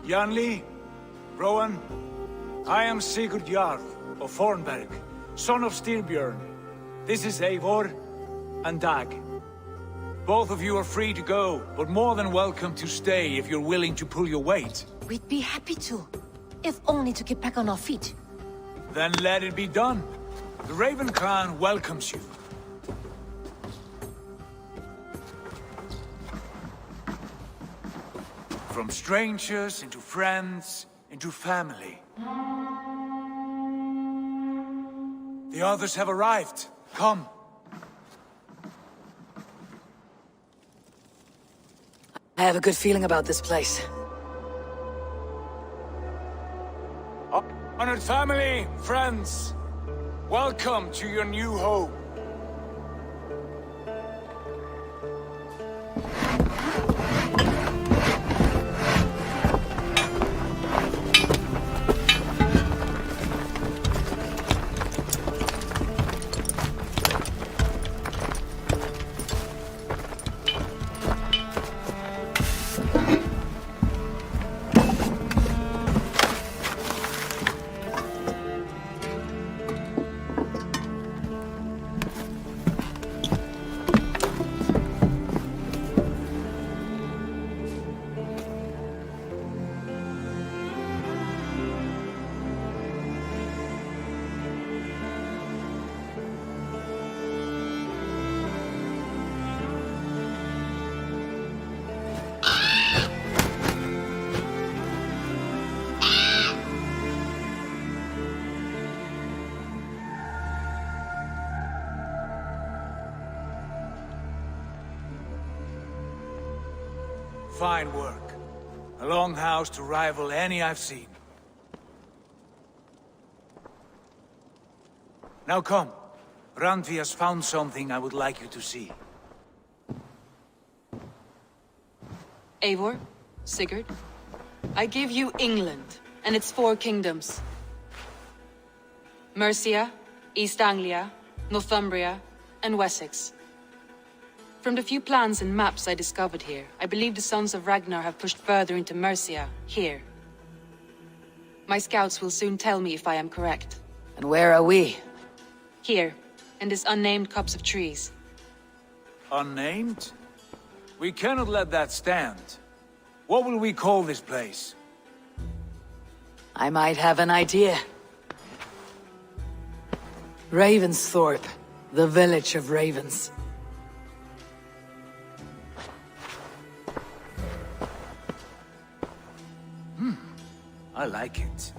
Janli, Rowan, I am Sigurd Jarl of Fornberg, son of Styrbjörn. This is Eivor and Dag. Both of you are free to go, but more than welcome to stay if you're willing to pull your weight. We'd be happy to, if only to get back on our feet. Then let it be done. The Raven Clan welcomes you. From strangers, into friends, into family. The others have arrived. Come. I have a good feeling about this place. Honored family, friends, welcome to your new home. Fine work. A longhouse to rival any I've seen. Now come. Randvi has found something I would like you to see. Eivor, Sigurd, I give you England and its 4 kingdoms. Mercia, East Anglia, Northumbria, and Wessex. From the few plans and maps I discovered here, I believe the Sons of Ragnar have pushed further into Mercia, here. My scouts will soon tell me if I am correct. And where are we? Here, in this unnamed copse of trees. Unnamed? We cannot let that stand. What will we call this place? I might have an idea. Ravensthorpe, the village of ravens. I like it.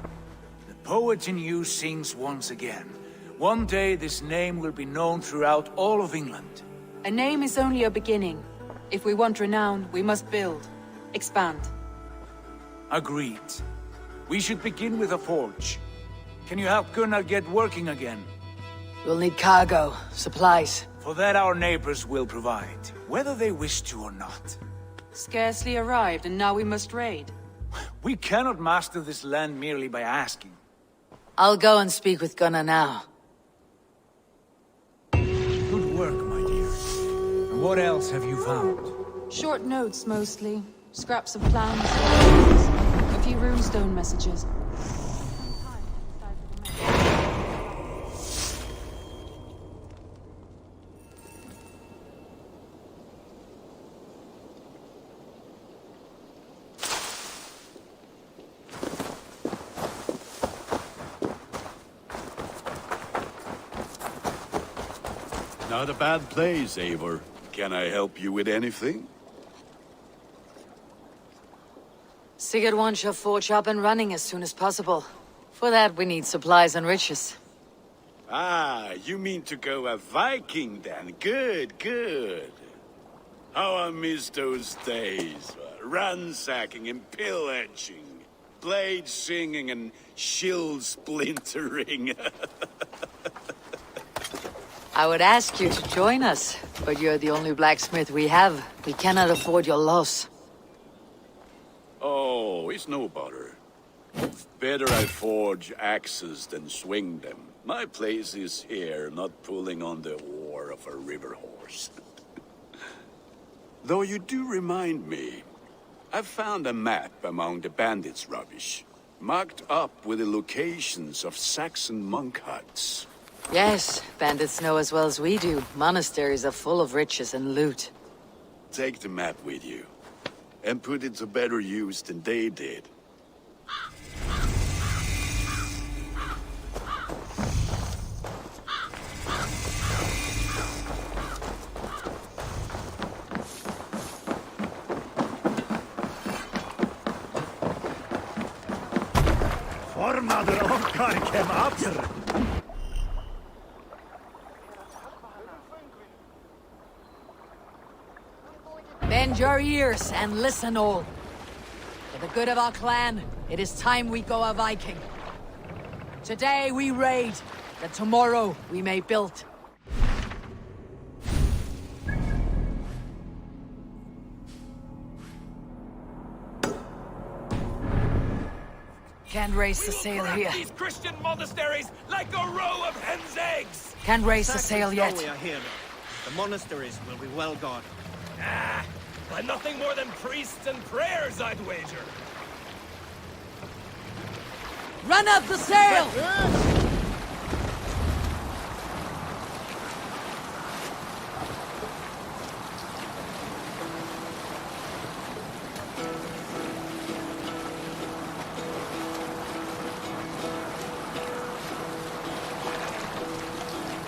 The poet in you sings once again. One day this name will be known throughout all of England. A name is only a beginning. If we want renown, we must build. Expand. Agreed. We should begin with a forge. Can you help Gunnar get working again? We'll need cargo, supplies. For that our neighbors will provide, whether they wish to or not. Scarcely arrived, and now we must raid. We cannot master this land merely by asking. I'll go and speak with Gunnar now. Good work, my dear. And what else have you found? Short notes, mostly. Scraps of plans, a few runestone messages. Not a bad place, Eivor. Can I help you with anything? Sigurd wants your forge up and running as soon as possible. For that, we need supplies and riches. Ah, you mean to go a Viking then? Good, good. How I miss those days. Ransacking and pillaging. Blade singing and shield splintering. I would ask you to join us, but you're the only blacksmith we have. We cannot afford your loss. Oh, it's no bother. Better I forge axes than swing them. My place is here, not pulling on the oar of a river horse. Though you do remind me, I found a map among the bandits' rubbish, marked up with the locations of Saxon monk huts. Yes, bandits know as well as we do. Monasteries are full of riches and loot. Take the map with you, and put it to better use than they did. Formaður okkar kem aftur. Bend your ears and listen all. For the good of our clan, it is time we go a Viking. Today we raid, that tomorrow we may build. Can't raise the sail here. These Christian monasteries like a row of hen's eggs! Can't raise the sail yet. We are here now. The monasteries will be well guarded. Ah, by nothing more than priests and prayers, I'd wager. Run up the sail!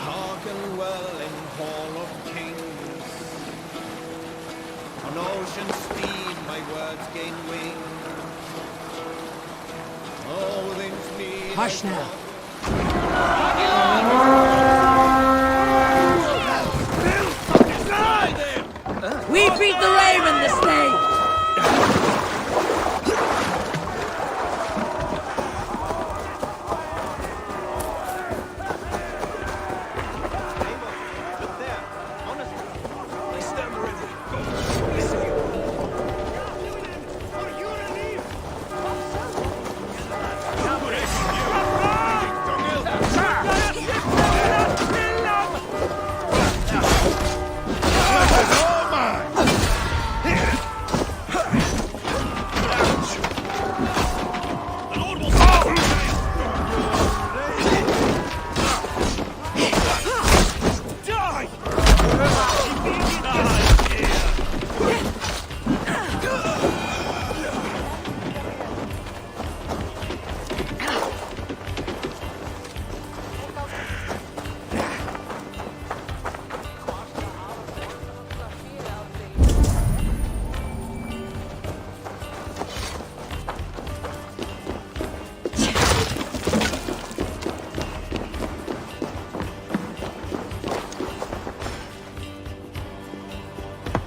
Hearken well in Hall of Kings. On ocean speed my words gain wing. Odin's need. Hush now. We beat the Raven this day!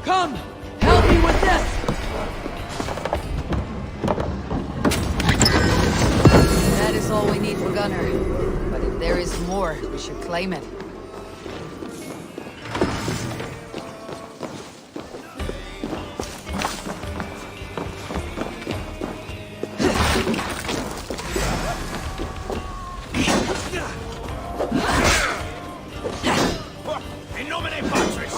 Come! Help me with this! That is all we need for Gunner. But if there is more, we should claim it. In nomine Patris!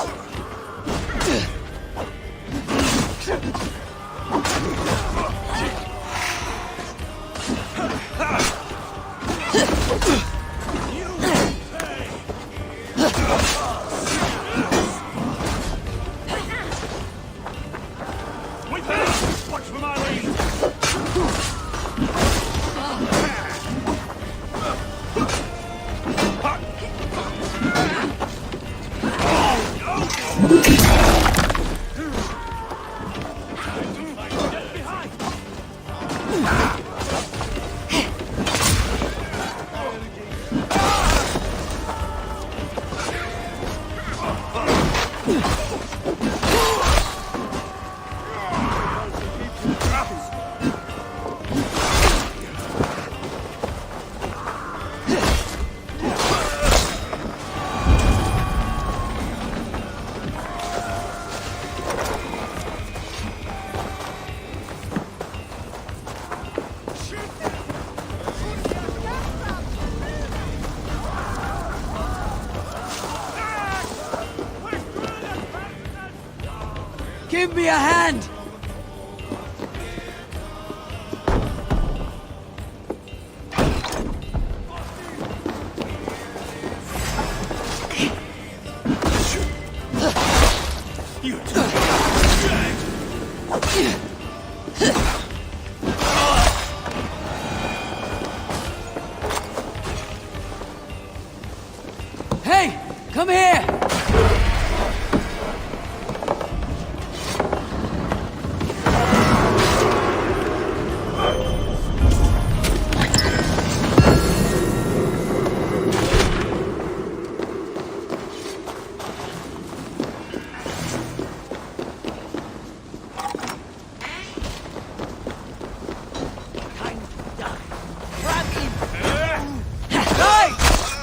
Watch for my lead! Give me a hand! Hey! Come here!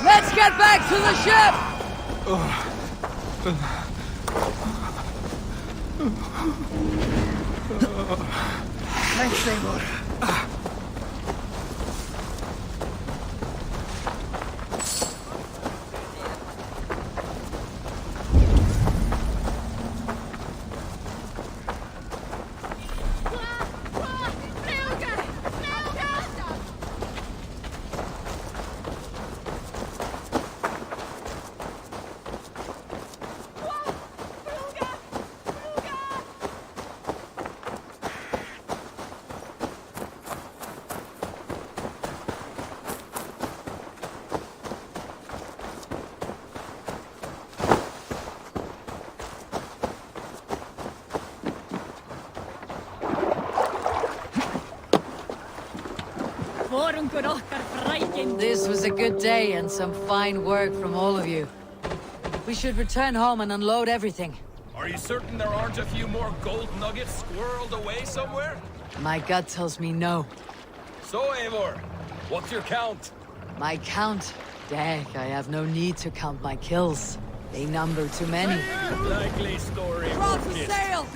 Let's get back to the ship! Thanks, Seymour. This was a good day and some fine work from all of you. We should return home and unload everything. Are you certain there aren't a few more gold nuggets squirreled away somewhere? My gut tells me no. So, Eivor, what's your count? My count? Dag, I have no need to count my kills. They number too many. Likely story. Drop the sail!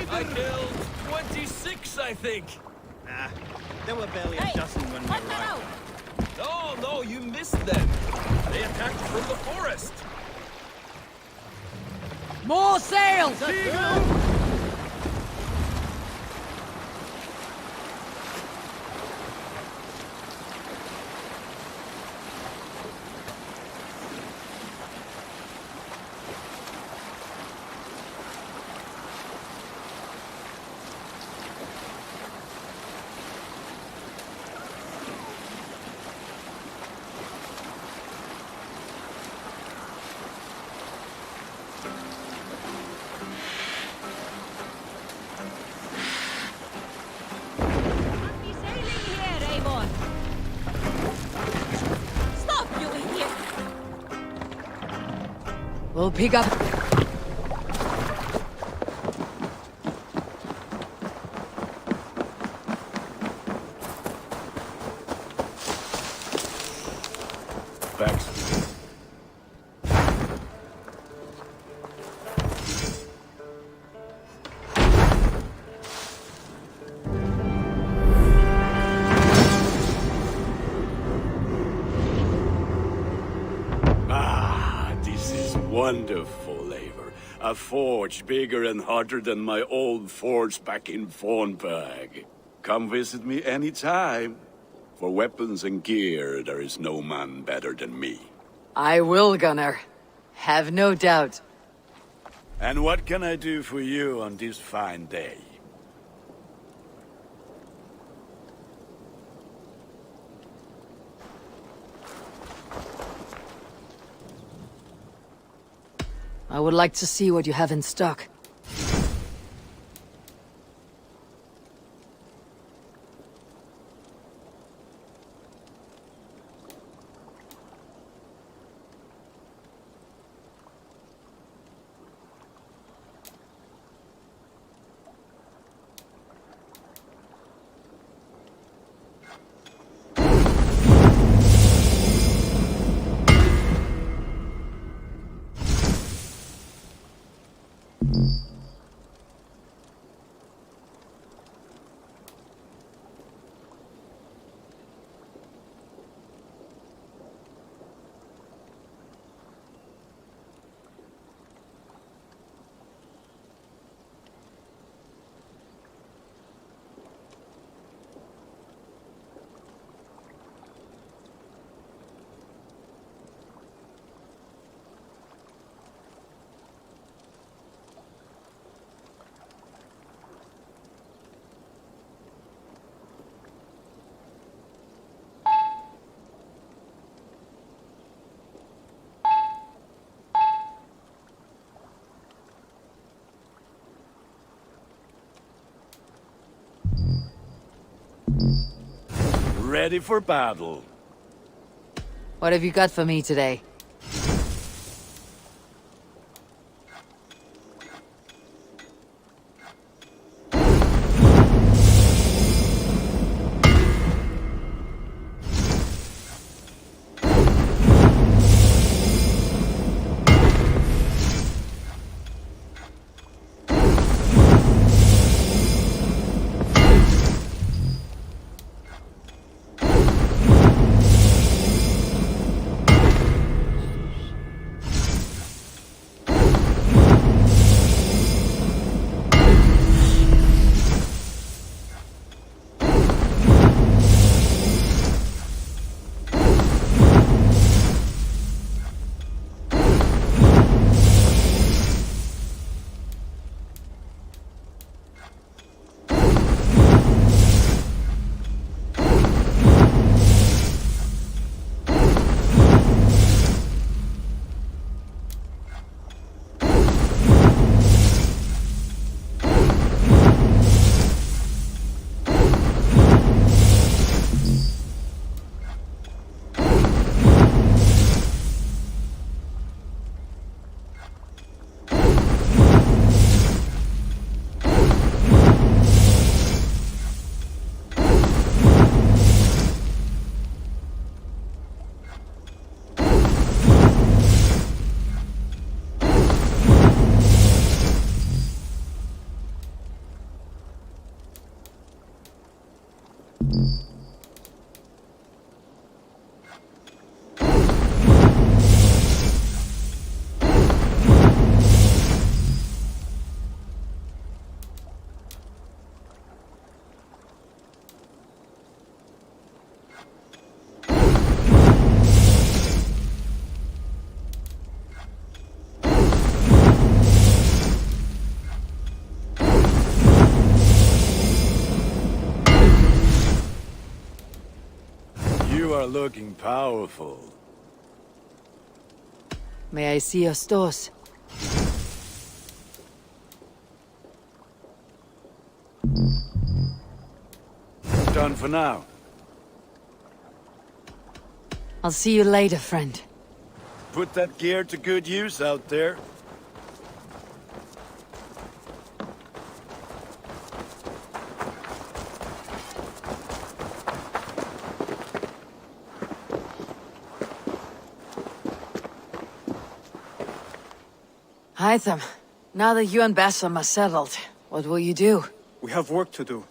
I killed 26, I think. Nah, there were barely a dozen when we arrived. No, you missed them. They attacked from the forest. More sails! We'll pick up... Wonderful, Eivor. A forge bigger and hotter than my old forge back in Fornburg. Come visit me anytime. For weapons and gear, there is no man better than me. I will, Gunnar. Have no doubt. And what can I do for you on this fine day? I would like to see what you have in stock. ready for battle. What have you got for me today? You are looking powerful. May I see your stores? Done for now. I'll see you later, friend. Put that gear to good use out there. Hytham, now that you and Bassam are settled, what will you do? We have work to do.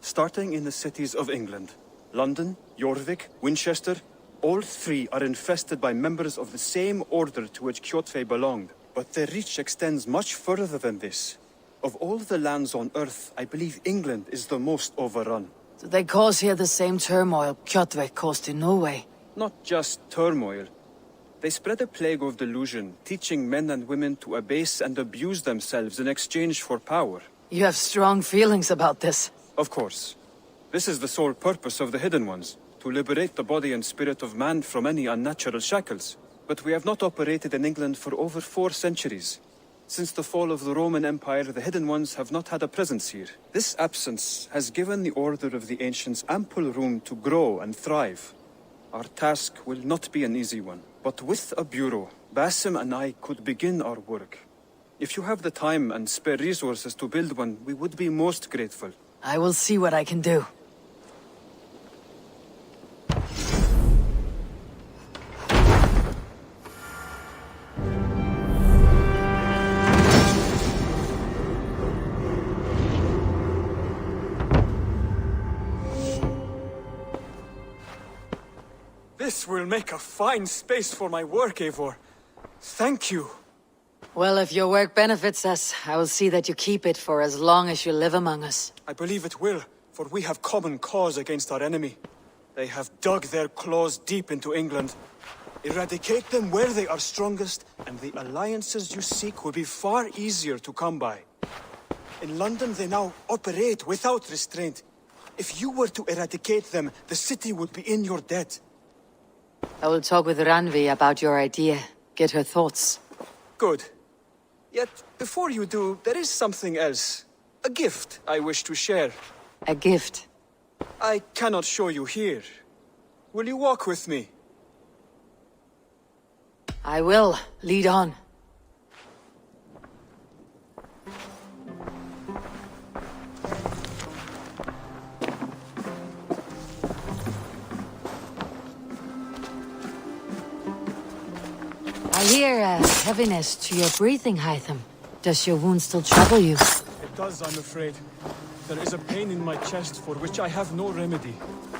Starting in the cities of England. London, Jorvik, Winchester, all three are infested by members of the same order to which Kjotve belonged. But their reach extends much further than this. Of all the lands on Earth, I believe England is the most overrun. Do they cause here the same turmoil Kjotve caused in Norway? Not just turmoil. They spread a plague of delusion, teaching men and women to abase and abuse themselves in exchange for power. You have strong feelings about this. Of course. This is the sole purpose of the Hidden Ones, to liberate the body and spirit of man from any unnatural shackles. But we have not operated in England for over 4 centuries. Since the fall of the Roman Empire, the Hidden Ones have not had a presence here. This absence has given the Order of the Ancients ample room to grow and thrive. Our task will not be an easy one, but with a bureau, Basim and I could begin our work. If you have the time and spare resources to build one, we would be most grateful. I will see what I can do. This will make a fine space for my work, Eivor. Thank you. Well, if your work benefits us, I will see that you keep it for as long as you live among us. I believe it will, for we have common cause against our enemy. They have dug their claws deep into England. Eradicate them where they are strongest, and the alliances you seek will be far easier to come by. In London, they now operate without restraint. If you were to eradicate them, the city would be in your debt. I will talk with Ranvi about your idea. Get her thoughts. Good. Yet, before you do, there is something else. A gift I wish to share. A gift? I cannot show you here. will you walk with me? I will. Lead on. I hear a heaviness to your breathing, Hytham. Does your wound still trouble you? It does, I'm afraid. There is a pain in my chest for which I have no remedy.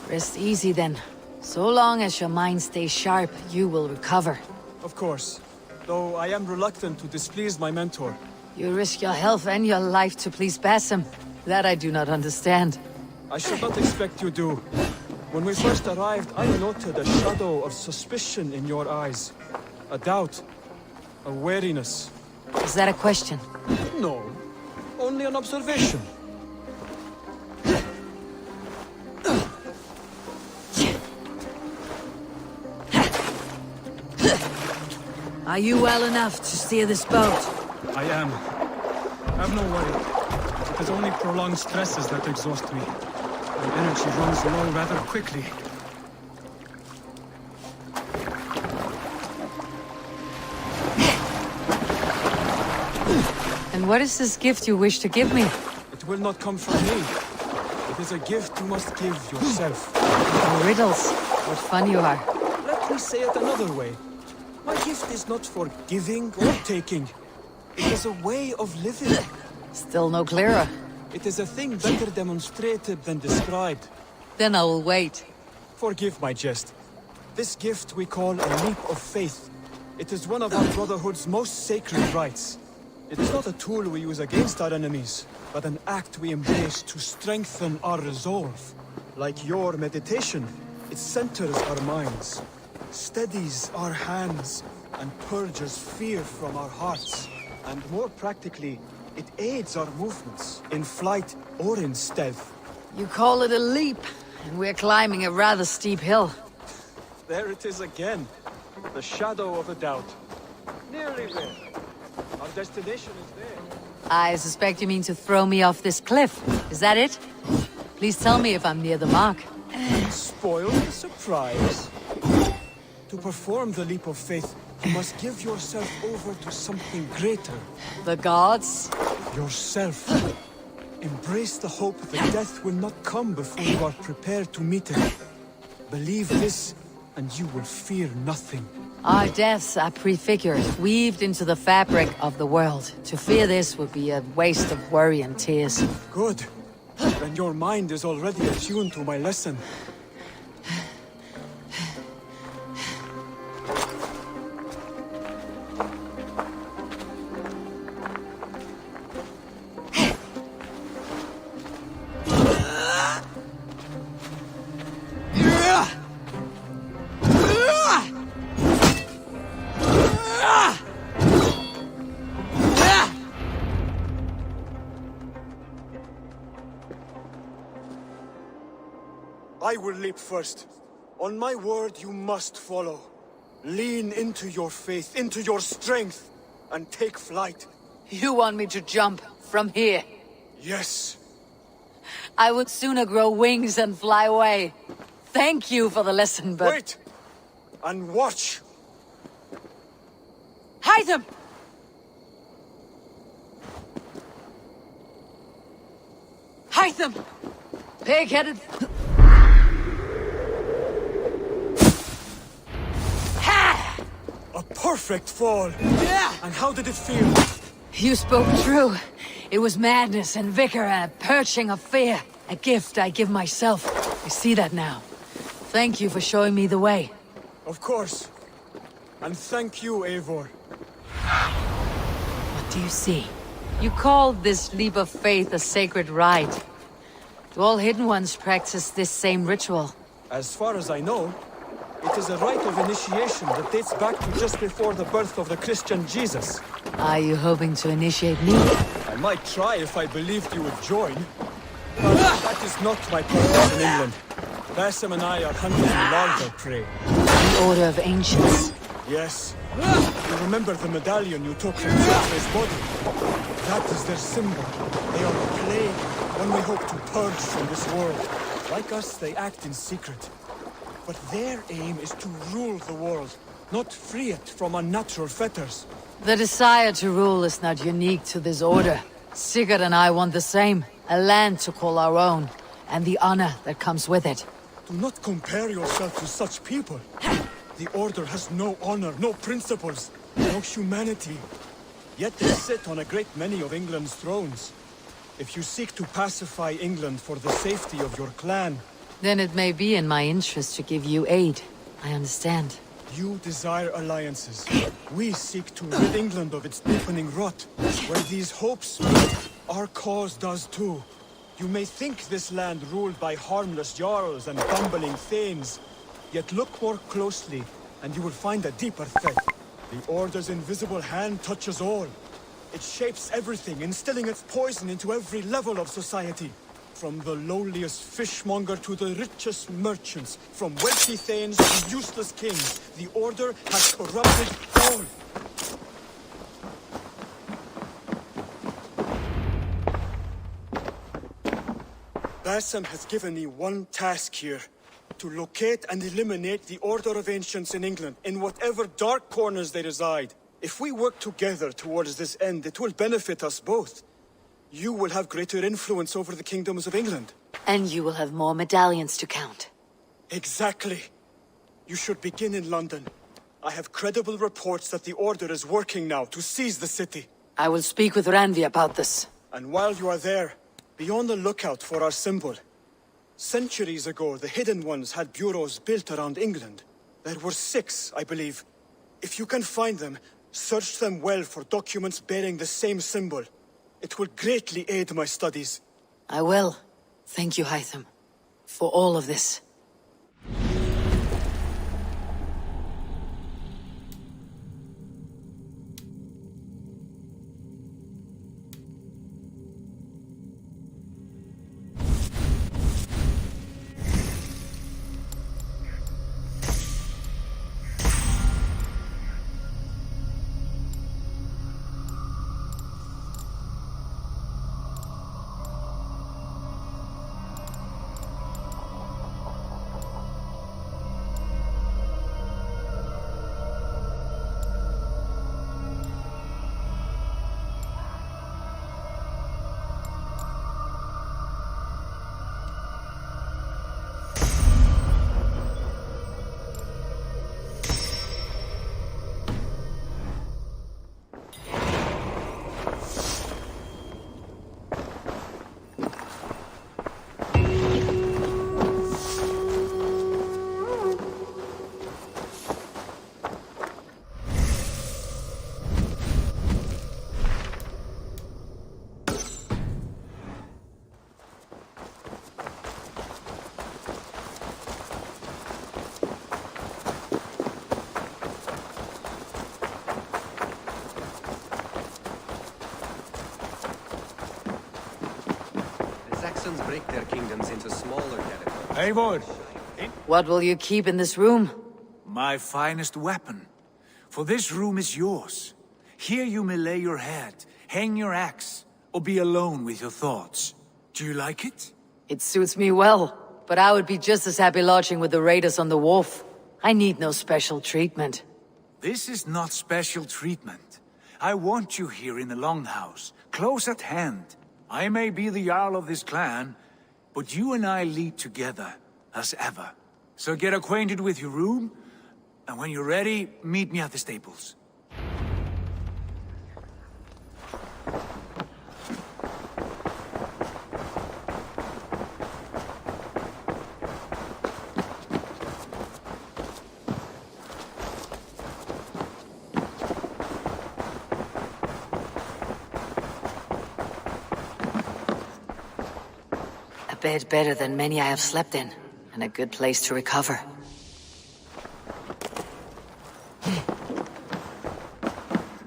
Rest easy then. So long as your mind stays sharp, you will recover. Of course. Though I am reluctant to displease my mentor. You risk your health and your life to please Basim. That I do not understand. I should not expect you do. When we first arrived, I noted a shadow of suspicion in your eyes. A doubt. A wariness. Is that a question? No. Only an observation. Are you well enough to steer this boat? I am. Have no worry. It is only prolonged stresses that exhaust me. My energy runs low rather quickly. And what is this gift you wish to give me? It will not come from me. It is a gift you must give yourself. Riddles. What fun you are. Let me say it another way. My gift is not for giving or taking. It is a way of living. Still no clearer. It is a thing better demonstrated than described. Then I will wait. Forgive my jest. This gift we call a leap of faith. It is one of our Brotherhood's most sacred rites. It is not a tool we use against our enemies, but an act we embrace to strengthen our resolve. Like your meditation, it centers our minds, steadies our hands, and purges fear from our hearts. And more practically, it aids our movements, in flight or in stealth. You call it a leap, and we're climbing a rather steep hill. There it is again. The shadow of a doubt. Nearly there. Our destination is there. I suspect you mean to throw me off this cliff. Is that it? Please tell me if I'm near the mark. Spoil the surprise. To perform the leap of faith, you must give yourself over to something greater. The gods? Yourself. Embrace the hope that death will not come before you are prepared to meet it. Believe this, and you will fear nothing. Our deaths are prefigured, weaved into the fabric of the world. To fear this would be a waste of worry and tears. Good. Then your mind is already attuned to my lesson. I will leap first. On my word, you must follow. Lean into your faith, into your strength, and take flight. You want me to jump from here? Yes. I would sooner grow wings and fly away. Thank you for the lesson, but... Wait! And watch! Hytham! Hytham! Pig-headed... A perfect fall! Yeah! And how did it feel? You spoke true. It was madness and vigor and a purging of fear. A gift I give myself. I see that now. Thank you for showing me the way. Of course. And thank you, Eivor. What do you see? You called this leap of faith a sacred rite. Do all Hidden Ones practice this same ritual? As far as I know, it is a rite of initiation that dates back to just before the birth of the Christian Jesus. Are you hoping to initiate me? I might try if I believed you would join. But that is not my purpose in England. Basim and I are hunting larger prey. The Order of Ancients. Yes. You remember the medallion you took from Jeffrey's body? That is their symbol. They are a plague, one we hope to purge from this world. Like us, they act in secret. But their aim is to rule the world, not free it from unnatural fetters. The desire to rule is not unique to this order. Sigurd and I want the same. A land to call our own, and the honor that comes with it. Do not compare yourself to such people. The Order has no honor, no principles, no humanity. Yet they sit on a great many of England's thrones. If you seek to pacify England for the safety of your clan... Then it may be in my interest to give you aid. I understand. You desire alliances. We seek to rid England of its deepening rot. Where these hopes meet, our cause does too. You may think this land ruled by harmless jarls and bumbling thanes. Yet look more closely, and you will find a deeper threat. The Order's invisible hand touches all. It shapes everything, instilling its poison into every level of society. From the lowliest fishmonger to the richest merchants, from wealthy thanes to useless kings, the Order has corrupted all. Bassam has given me one task here. To locate and eliminate the Order of Ancients in England, in whatever dark corners they reside. If we work together towards this end, it will benefit us both. You will have greater influence over the kingdoms of England. And you will have more medallions to count. Exactly. You should begin in London. I have credible reports that the Order is working now to seize the city. I will speak with Randvi about this. And while you are there, be on the lookout for our symbol. Centuries ago, the Hidden Ones had bureaus built around England. There were 6, I believe. If you can find them, search them well for documents bearing the same symbol. It will greatly aid my studies. I will. Thank you, Hytham, for all of this. Break their kingdoms into smaller territories. Eivor! What will you keep in this room? My finest weapon. For this room is yours. Here you may lay your head, hang your axe, or be alone with your thoughts. Do you like it? It suits me well, but I would be just as happy lodging with the raiders on the wharf. I need no special treatment. This is not special treatment. I want you here in the Longhouse, close at hand. I may be the Jarl of this clan, but you and I lead together, as ever. So get acquainted with your room, and when you're ready, meet me at the stables. Bed better than many I have slept in, and a good place to recover.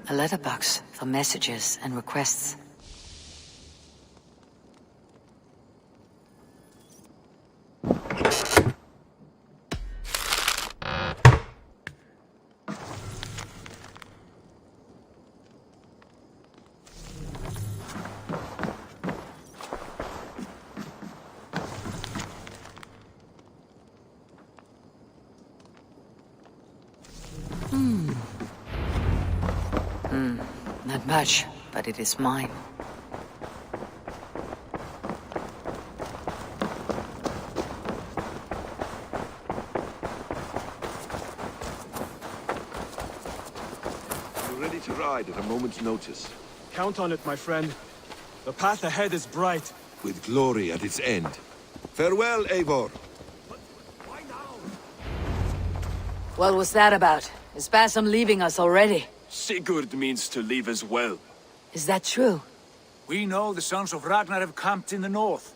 A letterbox for messages and requests. Not much, but it is mine. We're ready to ride at a moment's notice. Count on it, my friend. The path ahead is bright. With glory at its end. Farewell, Eivor. What was that about? Is Basim leaving us already? Sigurd means to leave as well. Is that true? We know the sons of Ragnar have camped in the north.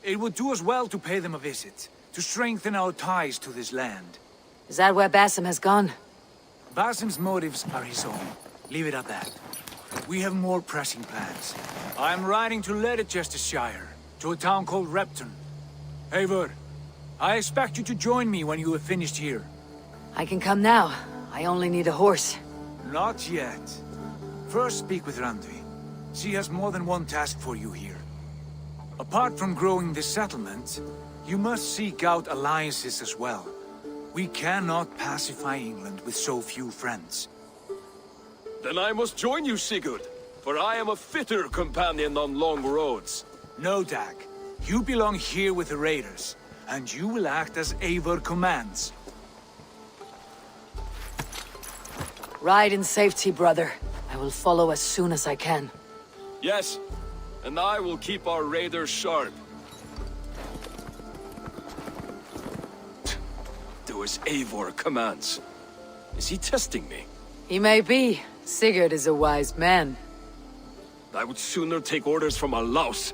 It would do us well to pay them a visit, to strengthen our ties to this land. Is that where Basim has gone? Basim's motives are his own. Leave it at that. We have more pressing plans. I am riding to Leicestershire, to a town called Repton. Eivor, I expect you to join me when you have finished here. I can come now. I only need a horse. Not yet. First speak with Randvi. She has more than one task for you here. Apart from growing this settlement, you must seek out alliances as well. We cannot pacify England with so few friends. Then I must join you, Sigurd, for I am a fitter companion on long roads. No, Dag. You belong here with the raiders, and you will act as Eivor commands. Ride in safety, brother. I will follow as soon as I can. Yes, and I will keep our raiders sharp. Do as Eivor commands. Is he testing me? He may be. Sigurd is a wise man. I would sooner take orders from a louse.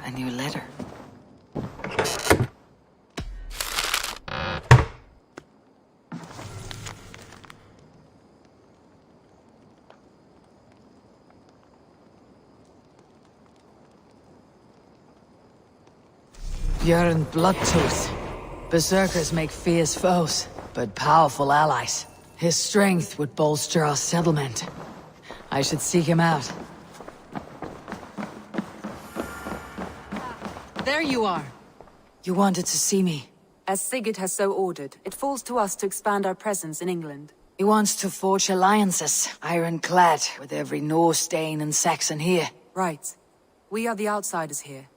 A new letter. Björn Bloodtooth. Berserkers make fierce foes, but powerful allies. His strength would bolster our settlement. I should seek him out. There you are. You wanted to see me. As Sigurd has so ordered, it falls to us to expand our presence in England. He wants to forge alliances, ironclad, with every Norse, Dane, and Saxon here. Right. We are the outsiders here.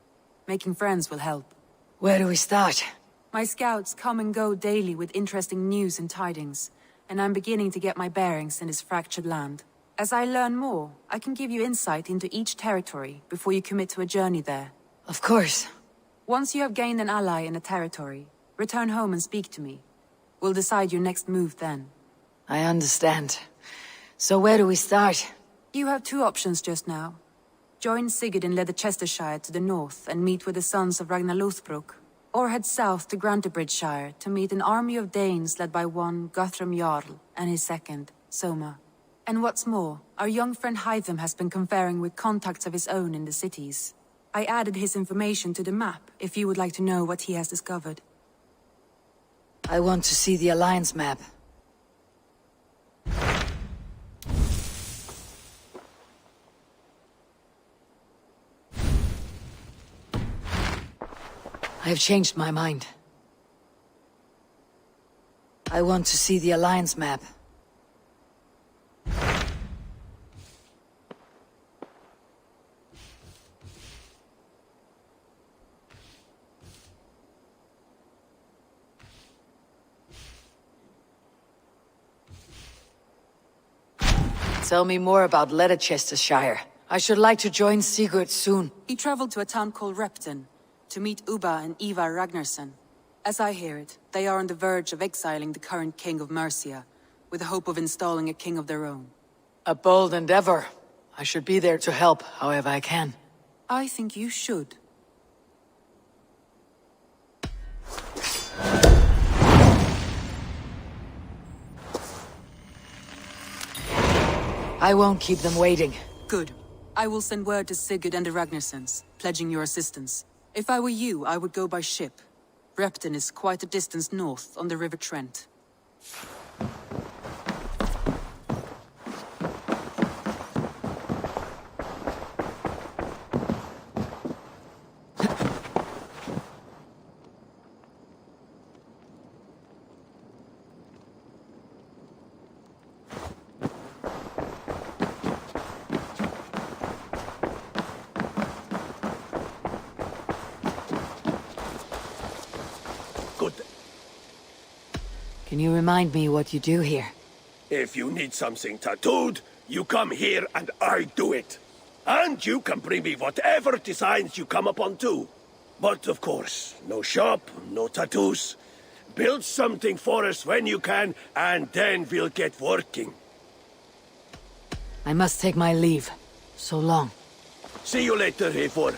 Making friends will help. Where do we start? My scouts come and go daily with interesting news and tidings, and I'm beginning to get my bearings in this fractured land. As I learn more, I can give you insight into each territory before you commit to a journey there. Of course. Once you have gained an ally in a territory, return home and speak to me. We'll decide your next move then. I understand. So where do we start? You have two options just now. Join Sigurd in Leicestershire to the north and meet with the sons of Ragnar Lothbrok, or head south to Grantebridgeshire to meet an army of Danes led by one Guthrum Jarl and his second, Soma. And what's more, our young friend Hytham has been conferring with contacts of his own in the cities. I added his information to the map if you would like to know what he has discovered. I want to see the Alliance map. I've changed my mind. I want to see the Alliance map. Tell me more about Leicestershire. I should like to join Sigurd soon. He traveled to a town called Repton to meet Ubba and Ivar Ragnarsson. As I hear it, they are on the verge of exiling the current king of Mercia, with the hope of installing a king of their own. A bold endeavor. I should be there to help however I can. I think you should. I won't keep them waiting. Good. I will send word to Sigurd and the Ragnarsons, pledging your assistance. If I were you, I would go by ship. Repton is quite a distance north on the River Trent. Can you remind me what you do here? If you need something tattooed, you come here and I do it. And you can bring me whatever designs you come upon too. But of course, no shop, no tattoos. Build something for us when you can, and then we'll get working. I must take my leave. So long. See you later, Eivor.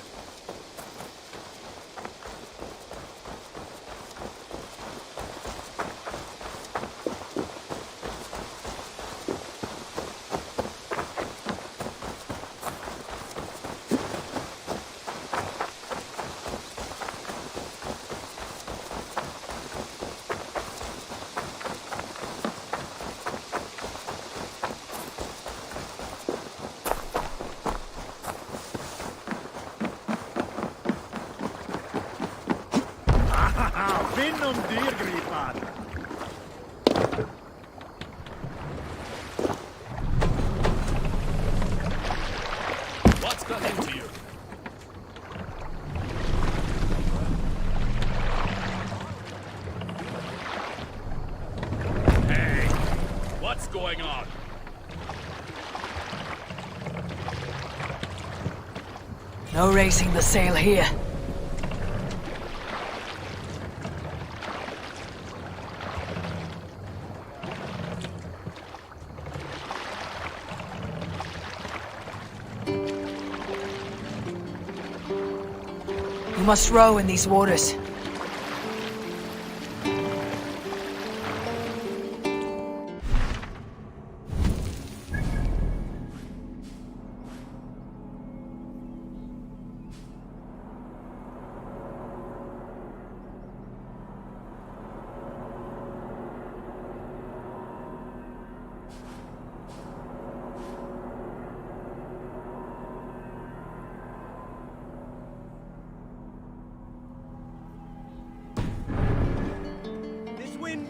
What's got into you? Hey, what's going on? No raising the sail here. You must row in these waters.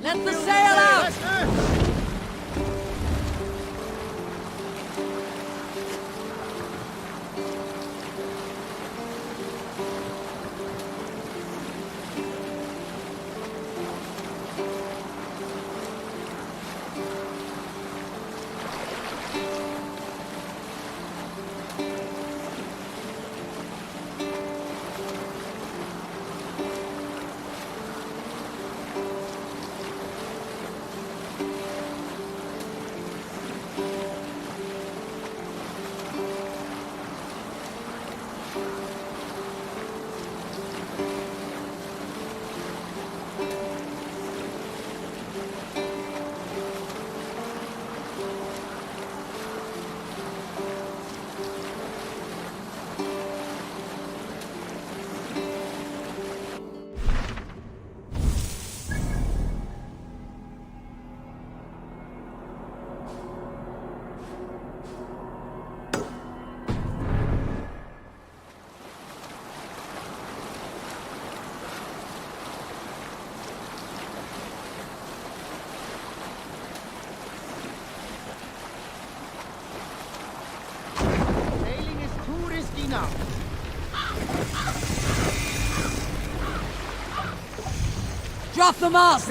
Let the sail out! Drop the mast!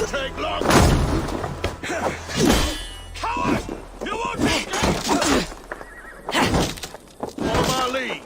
Take long! Coward! You won't escape! Follow my lead.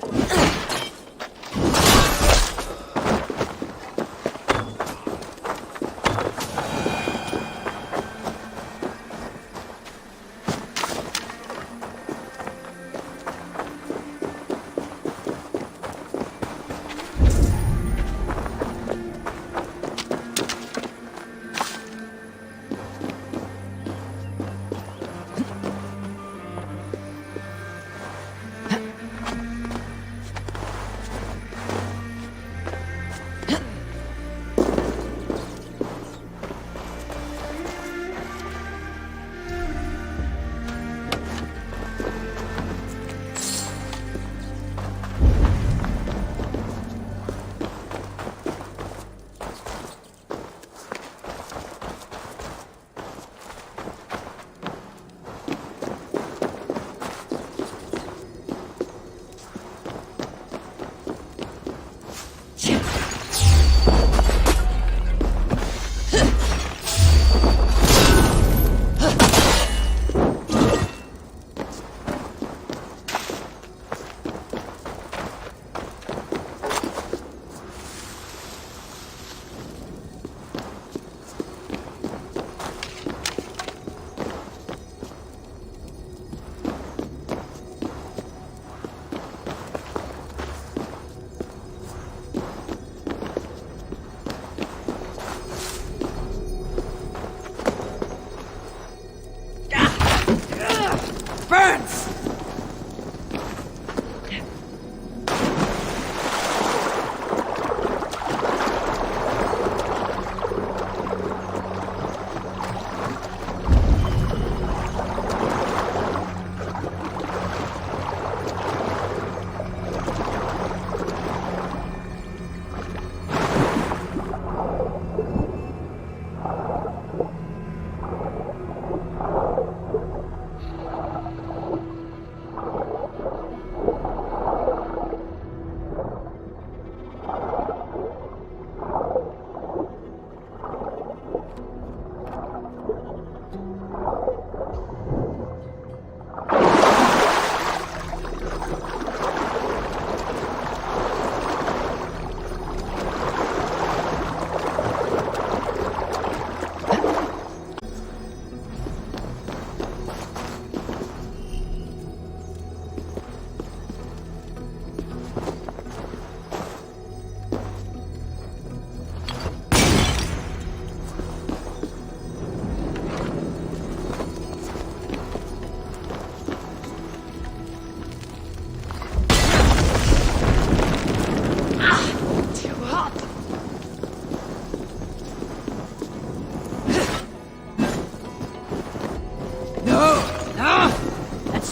Burns!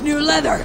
New leather!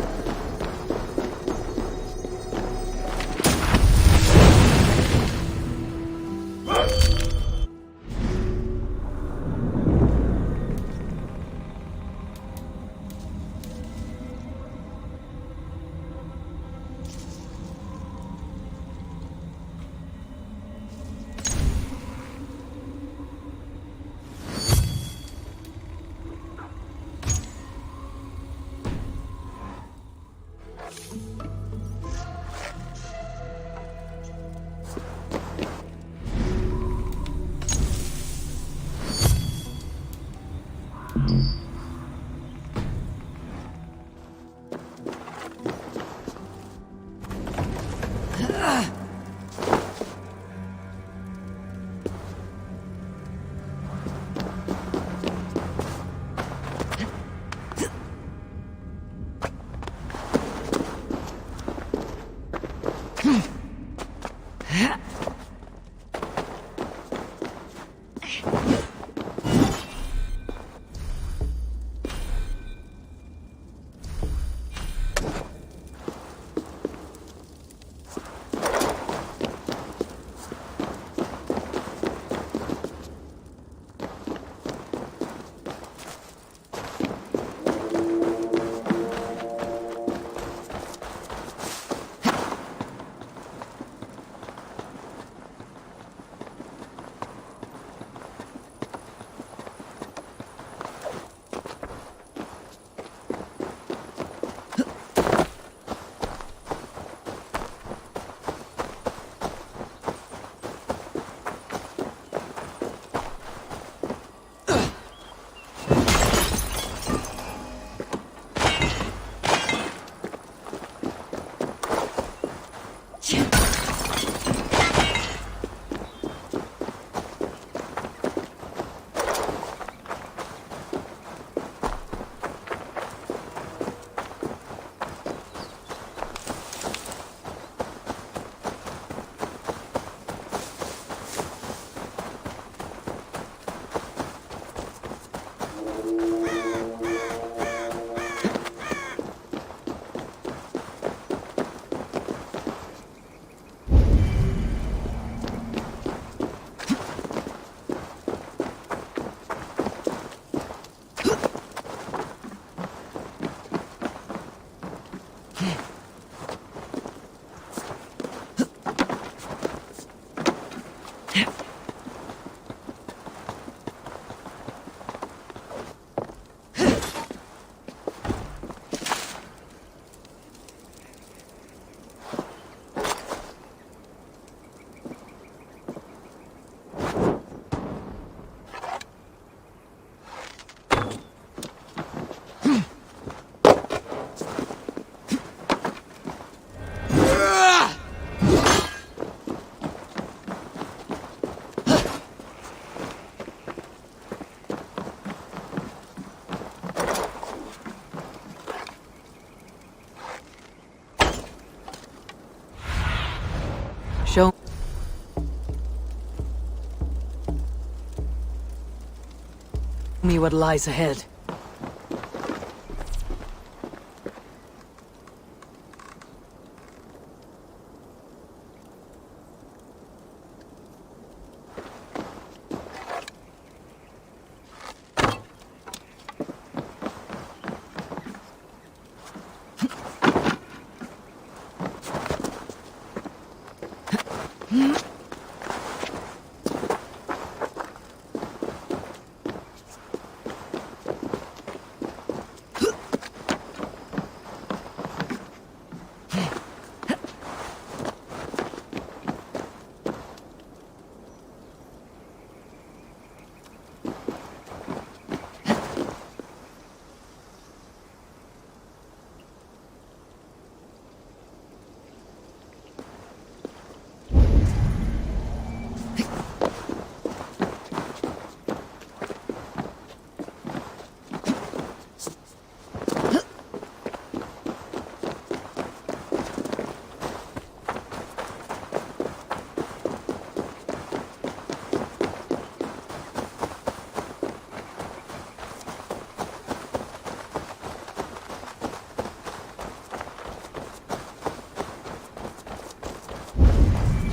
what lies ahead.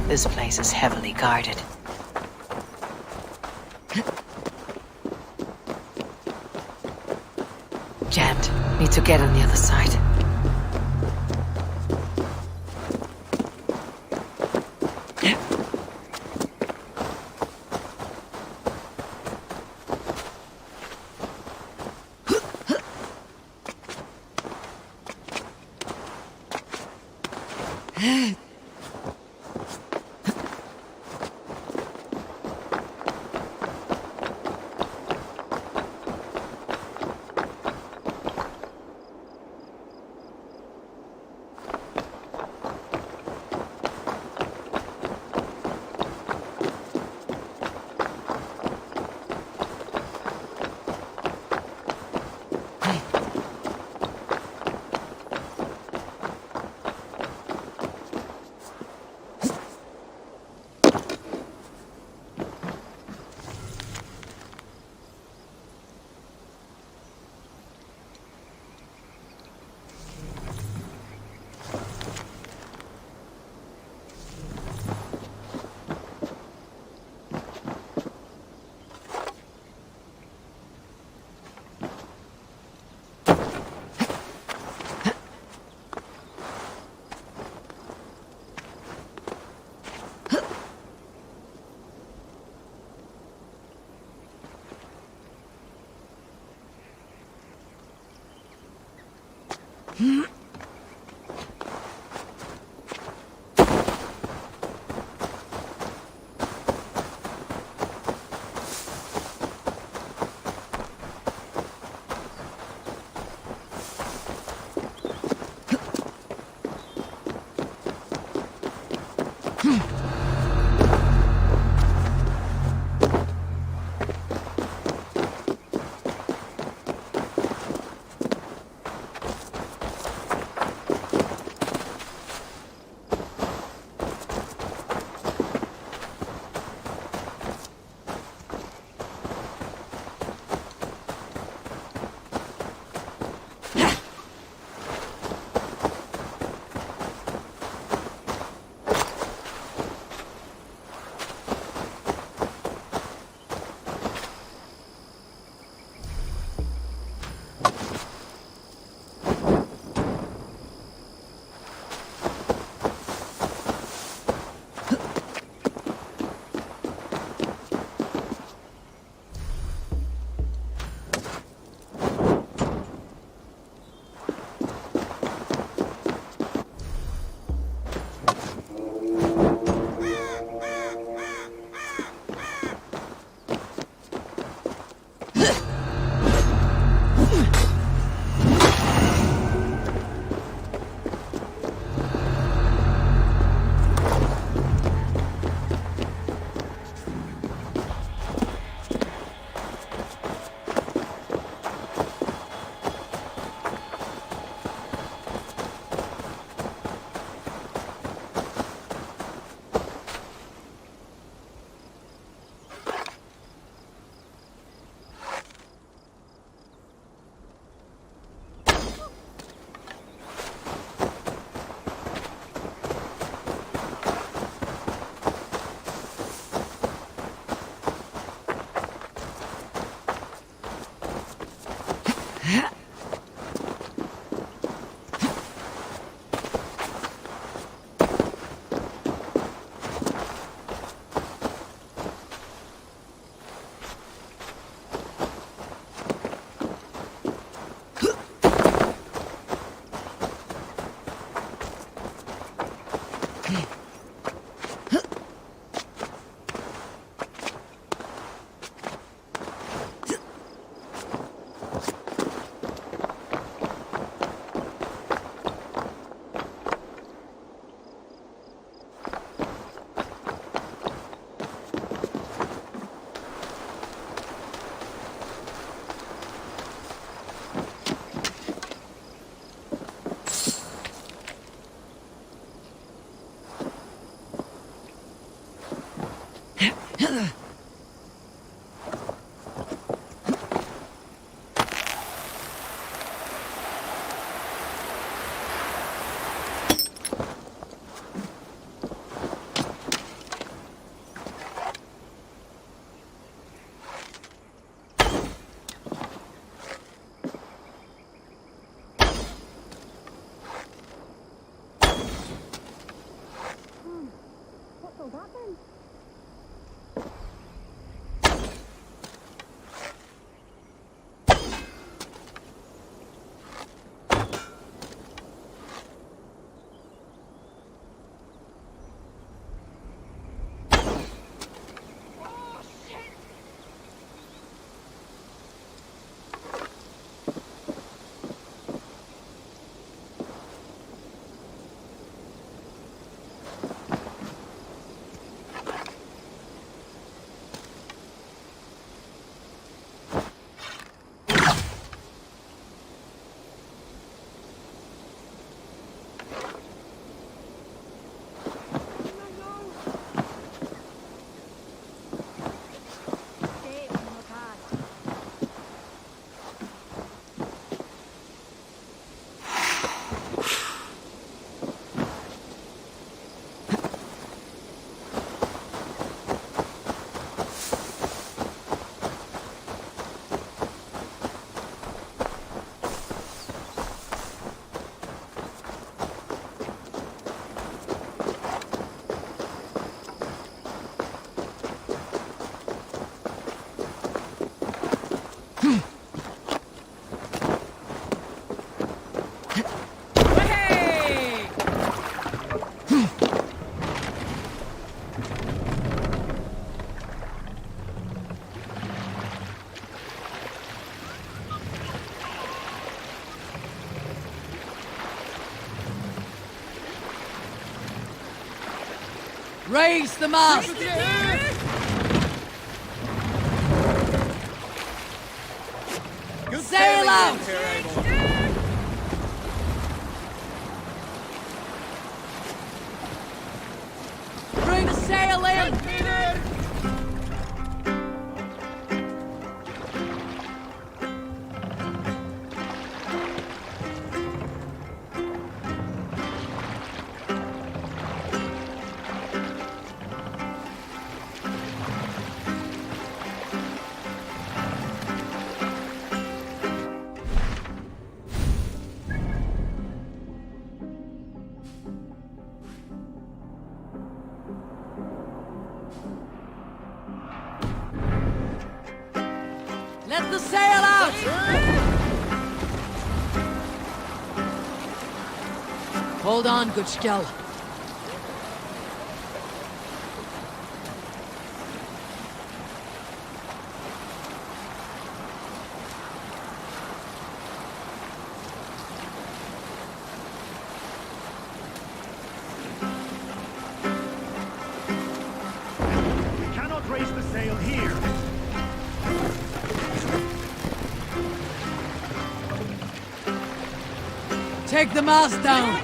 This place is heavily guarded. Jammed. Need to get on the other side. Raise the mast! Sail out! Bring the sail in! Let the sail out! Hold on, good Skell. We cannot raise the sail here. Take the mast down!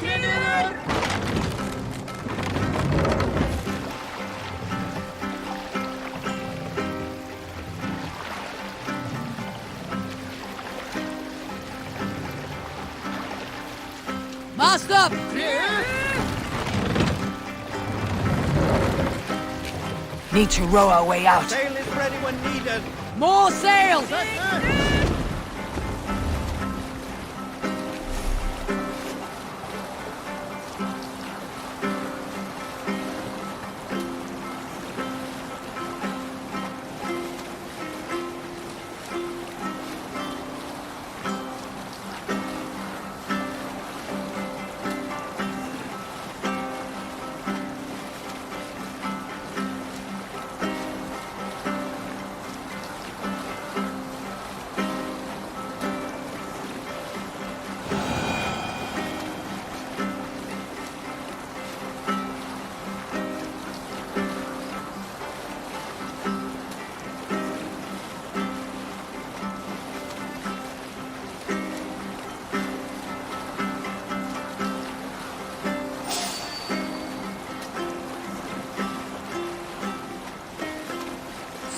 Mast up! Need to row our way out. Sail is ready when needed. More sail!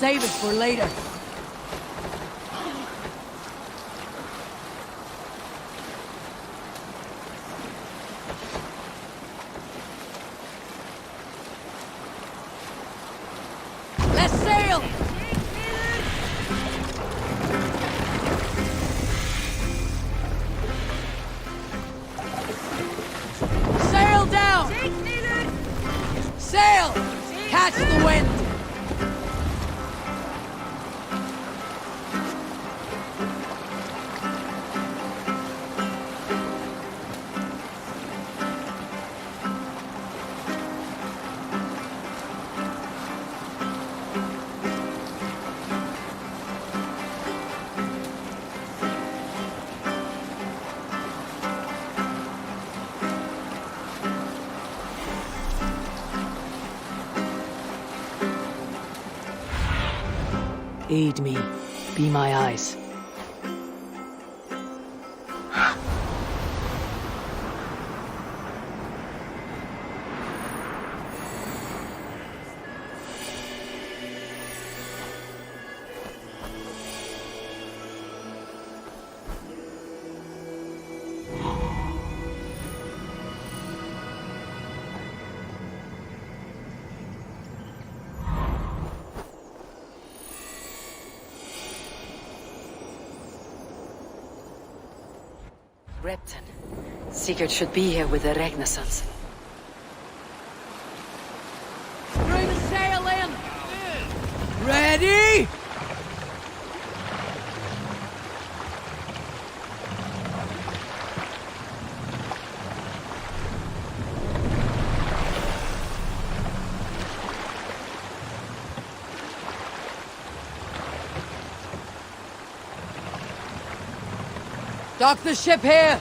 save it for later. Let's sail! Sail down! Sail! Catch the wind! Aid me. Be my eyes. Repton. Sigurd should be here with the Ragnarsons. Bring the sail in! Ready? Dock the ship here!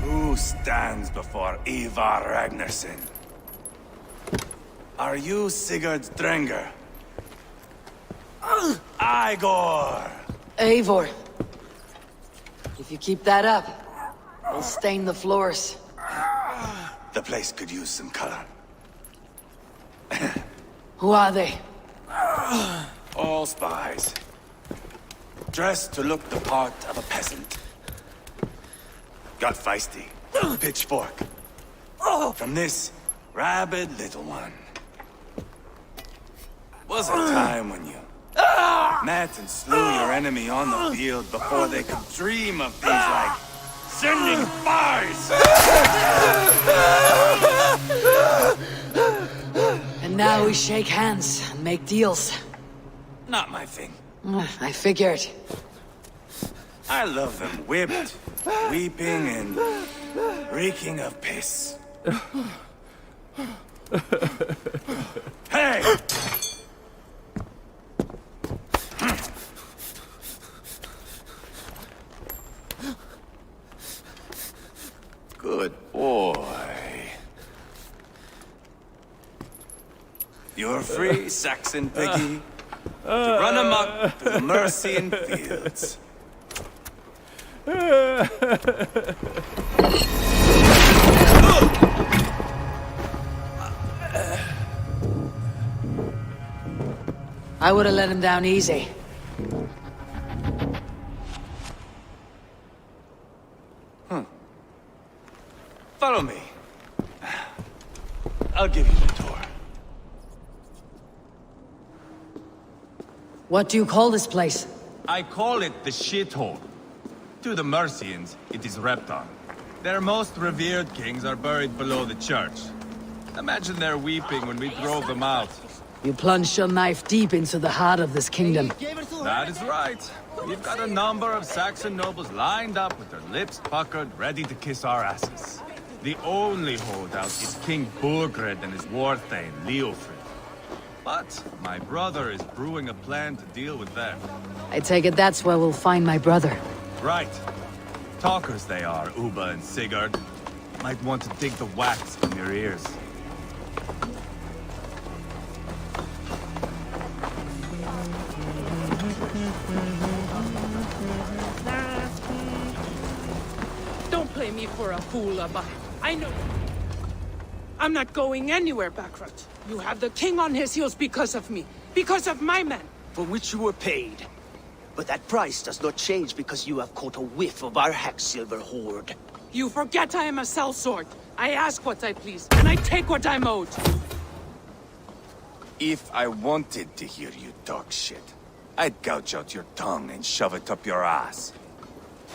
Who stands before Ivar Ragnarsson? Are you Sigurd Drenger? Igor! Eivor. If you keep that up, we'll stain the floors. The place could use some color. Who are they? All spies. Dressed to look the part of a peasant. Got feisty. Pitchfork. From this rabid little one. Was a time when you met and slew your enemy on the field before they could dream of things like sending spies! And now we shake hands and make deals. Not my thing. I figured. I love them whipped, weeping, and reeking of piss. Hey! Good boy. You're free, Saxon piggy, to run amok through the Mercian fields. I would have let him down easy. Follow me. I'll give you the tour. What do you call this place? I call it the shithole. To the Mercians, it is Reptar. Their most revered kings are buried below the church. Imagine their weeping when we drove them out. You plunged your knife deep into the heart of this kingdom. That is right. We've got a number of Saxon nobles lined up with their lips puckered, ready to kiss our asses. The only holdout is King Burgred and his war thane, Leofrid. But my brother is brewing a plan to deal with them. I take it that's where we'll find my brother. Right. Talkers they are, Uba and Sigurd. Might want to dig the wax from your ears. Don't play me for a fool, Abba. I know. I'm not going anywhere, Backrot. You have the king on his heels because of me. Because of my men. For which you were paid. But that price does not change because you have caught a whiff of our Hacksilver hoard. You forget I am a sellsword. I ask what I please, and I take what I'm owed. If I wanted to hear you talk shit, I'd gouge out your tongue and shove it up your ass.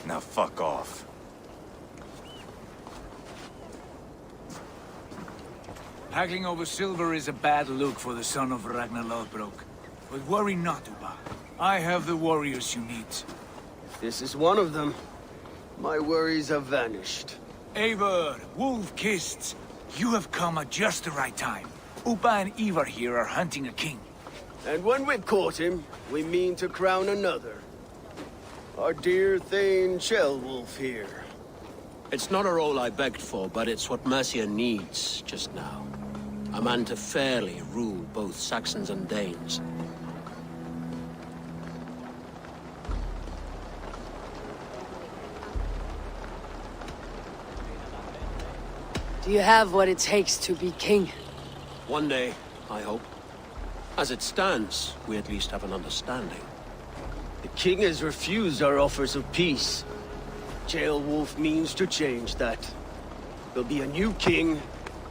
Now fuck off. Haggling over silver is a bad look for the son of Ragnar Lothbrok. But worry not, Uba. I have the warriors you need. This is one of them. My worries have vanished. Eivor, Wolf-Kissed, you have come at just the right time. Uba and Ivar here are hunting a king. And when we've caught him, we mean to crown another. Our dear Thane Shellwolf here. It's not a role I begged for, but it's what Mercia needs just now. A man to fairly rule both Saxons and Danes. Do you have what it takes to be king? One day, I hope. As it stands, we at least have an understanding. The king has refused our offers of peace. Jailwolf means to change that. There'll be a new king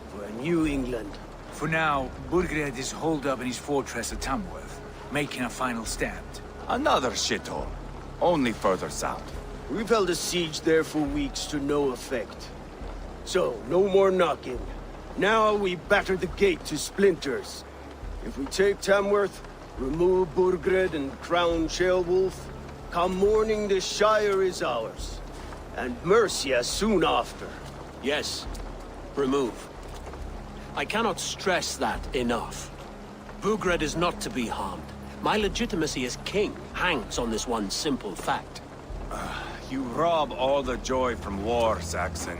for a new England. For now, Burgred is holed up in his fortress at Tamworth, making a final stand. Another shithole. Only further south. We've held a siege there for weeks to no effect. So, no more knocking. Now we batter the gate to splinters. If we take Tamworth, remove Burgred and crown Shellwolf, come morning the Shire is ours. And Mercia soon after. Yes, remove. I cannot stress that enough. Burgred is not to be harmed. My legitimacy as king hangs on this one simple fact. You rob all the joy from war, Saxon.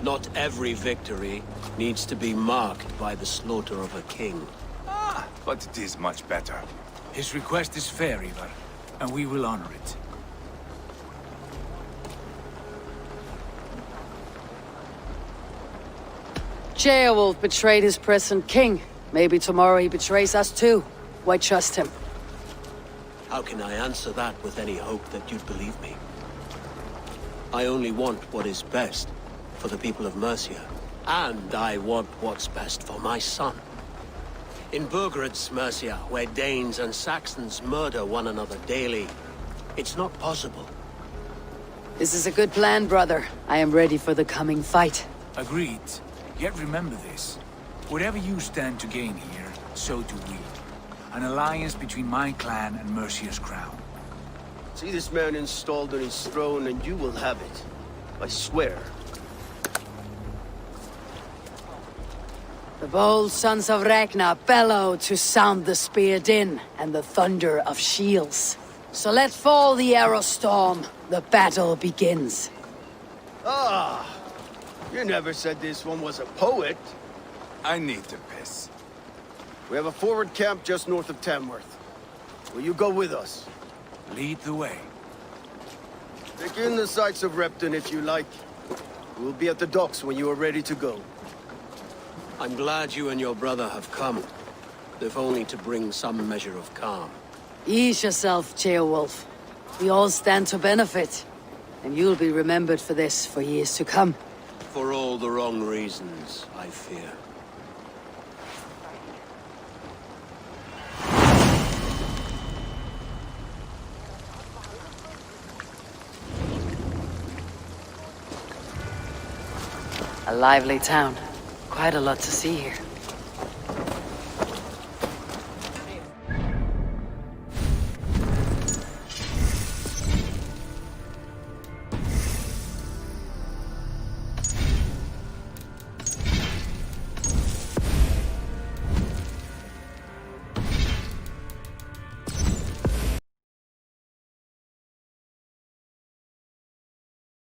Not every victory needs to be marked by the slaughter of a king. But it is much better. His request is fair, Ivar, and we will honor it. Beowulf betrayed his present king. Maybe tomorrow he betrays us too. Why trust him? How can I answer that with any hope that you'd believe me? I only want what is best for the people of Mercia. And I want what's best for my son. In Burgred's Mercia, where Danes and Saxons murder one another daily, it's not possible. This is a good plan, brother. I am ready for the coming fight. Agreed. Yet remember this. Whatever you stand to gain here, so do we. An alliance between my clan and Mercia's crown. See this man installed on his throne and you will have it. I swear. The bold sons of Ragnar bellow to sound the spear din and the thunder of shields. So let fall the arrow storm. The battle begins. Ah! You never said this one was a poet. I need to piss. We have a forward camp just north of Tamworth. Will you go with us? Lead the way. Take in the sights of Repton if you like. We'll be at the docks when you are ready to go. I'm glad you and your brother have come, if only to bring some measure of calm. Ease yourself, Ceolwulf. We all stand to benefit, and you'll be remembered for this for years to come. For all the wrong reasons, I fear. A lively town. Quite a lot to see here.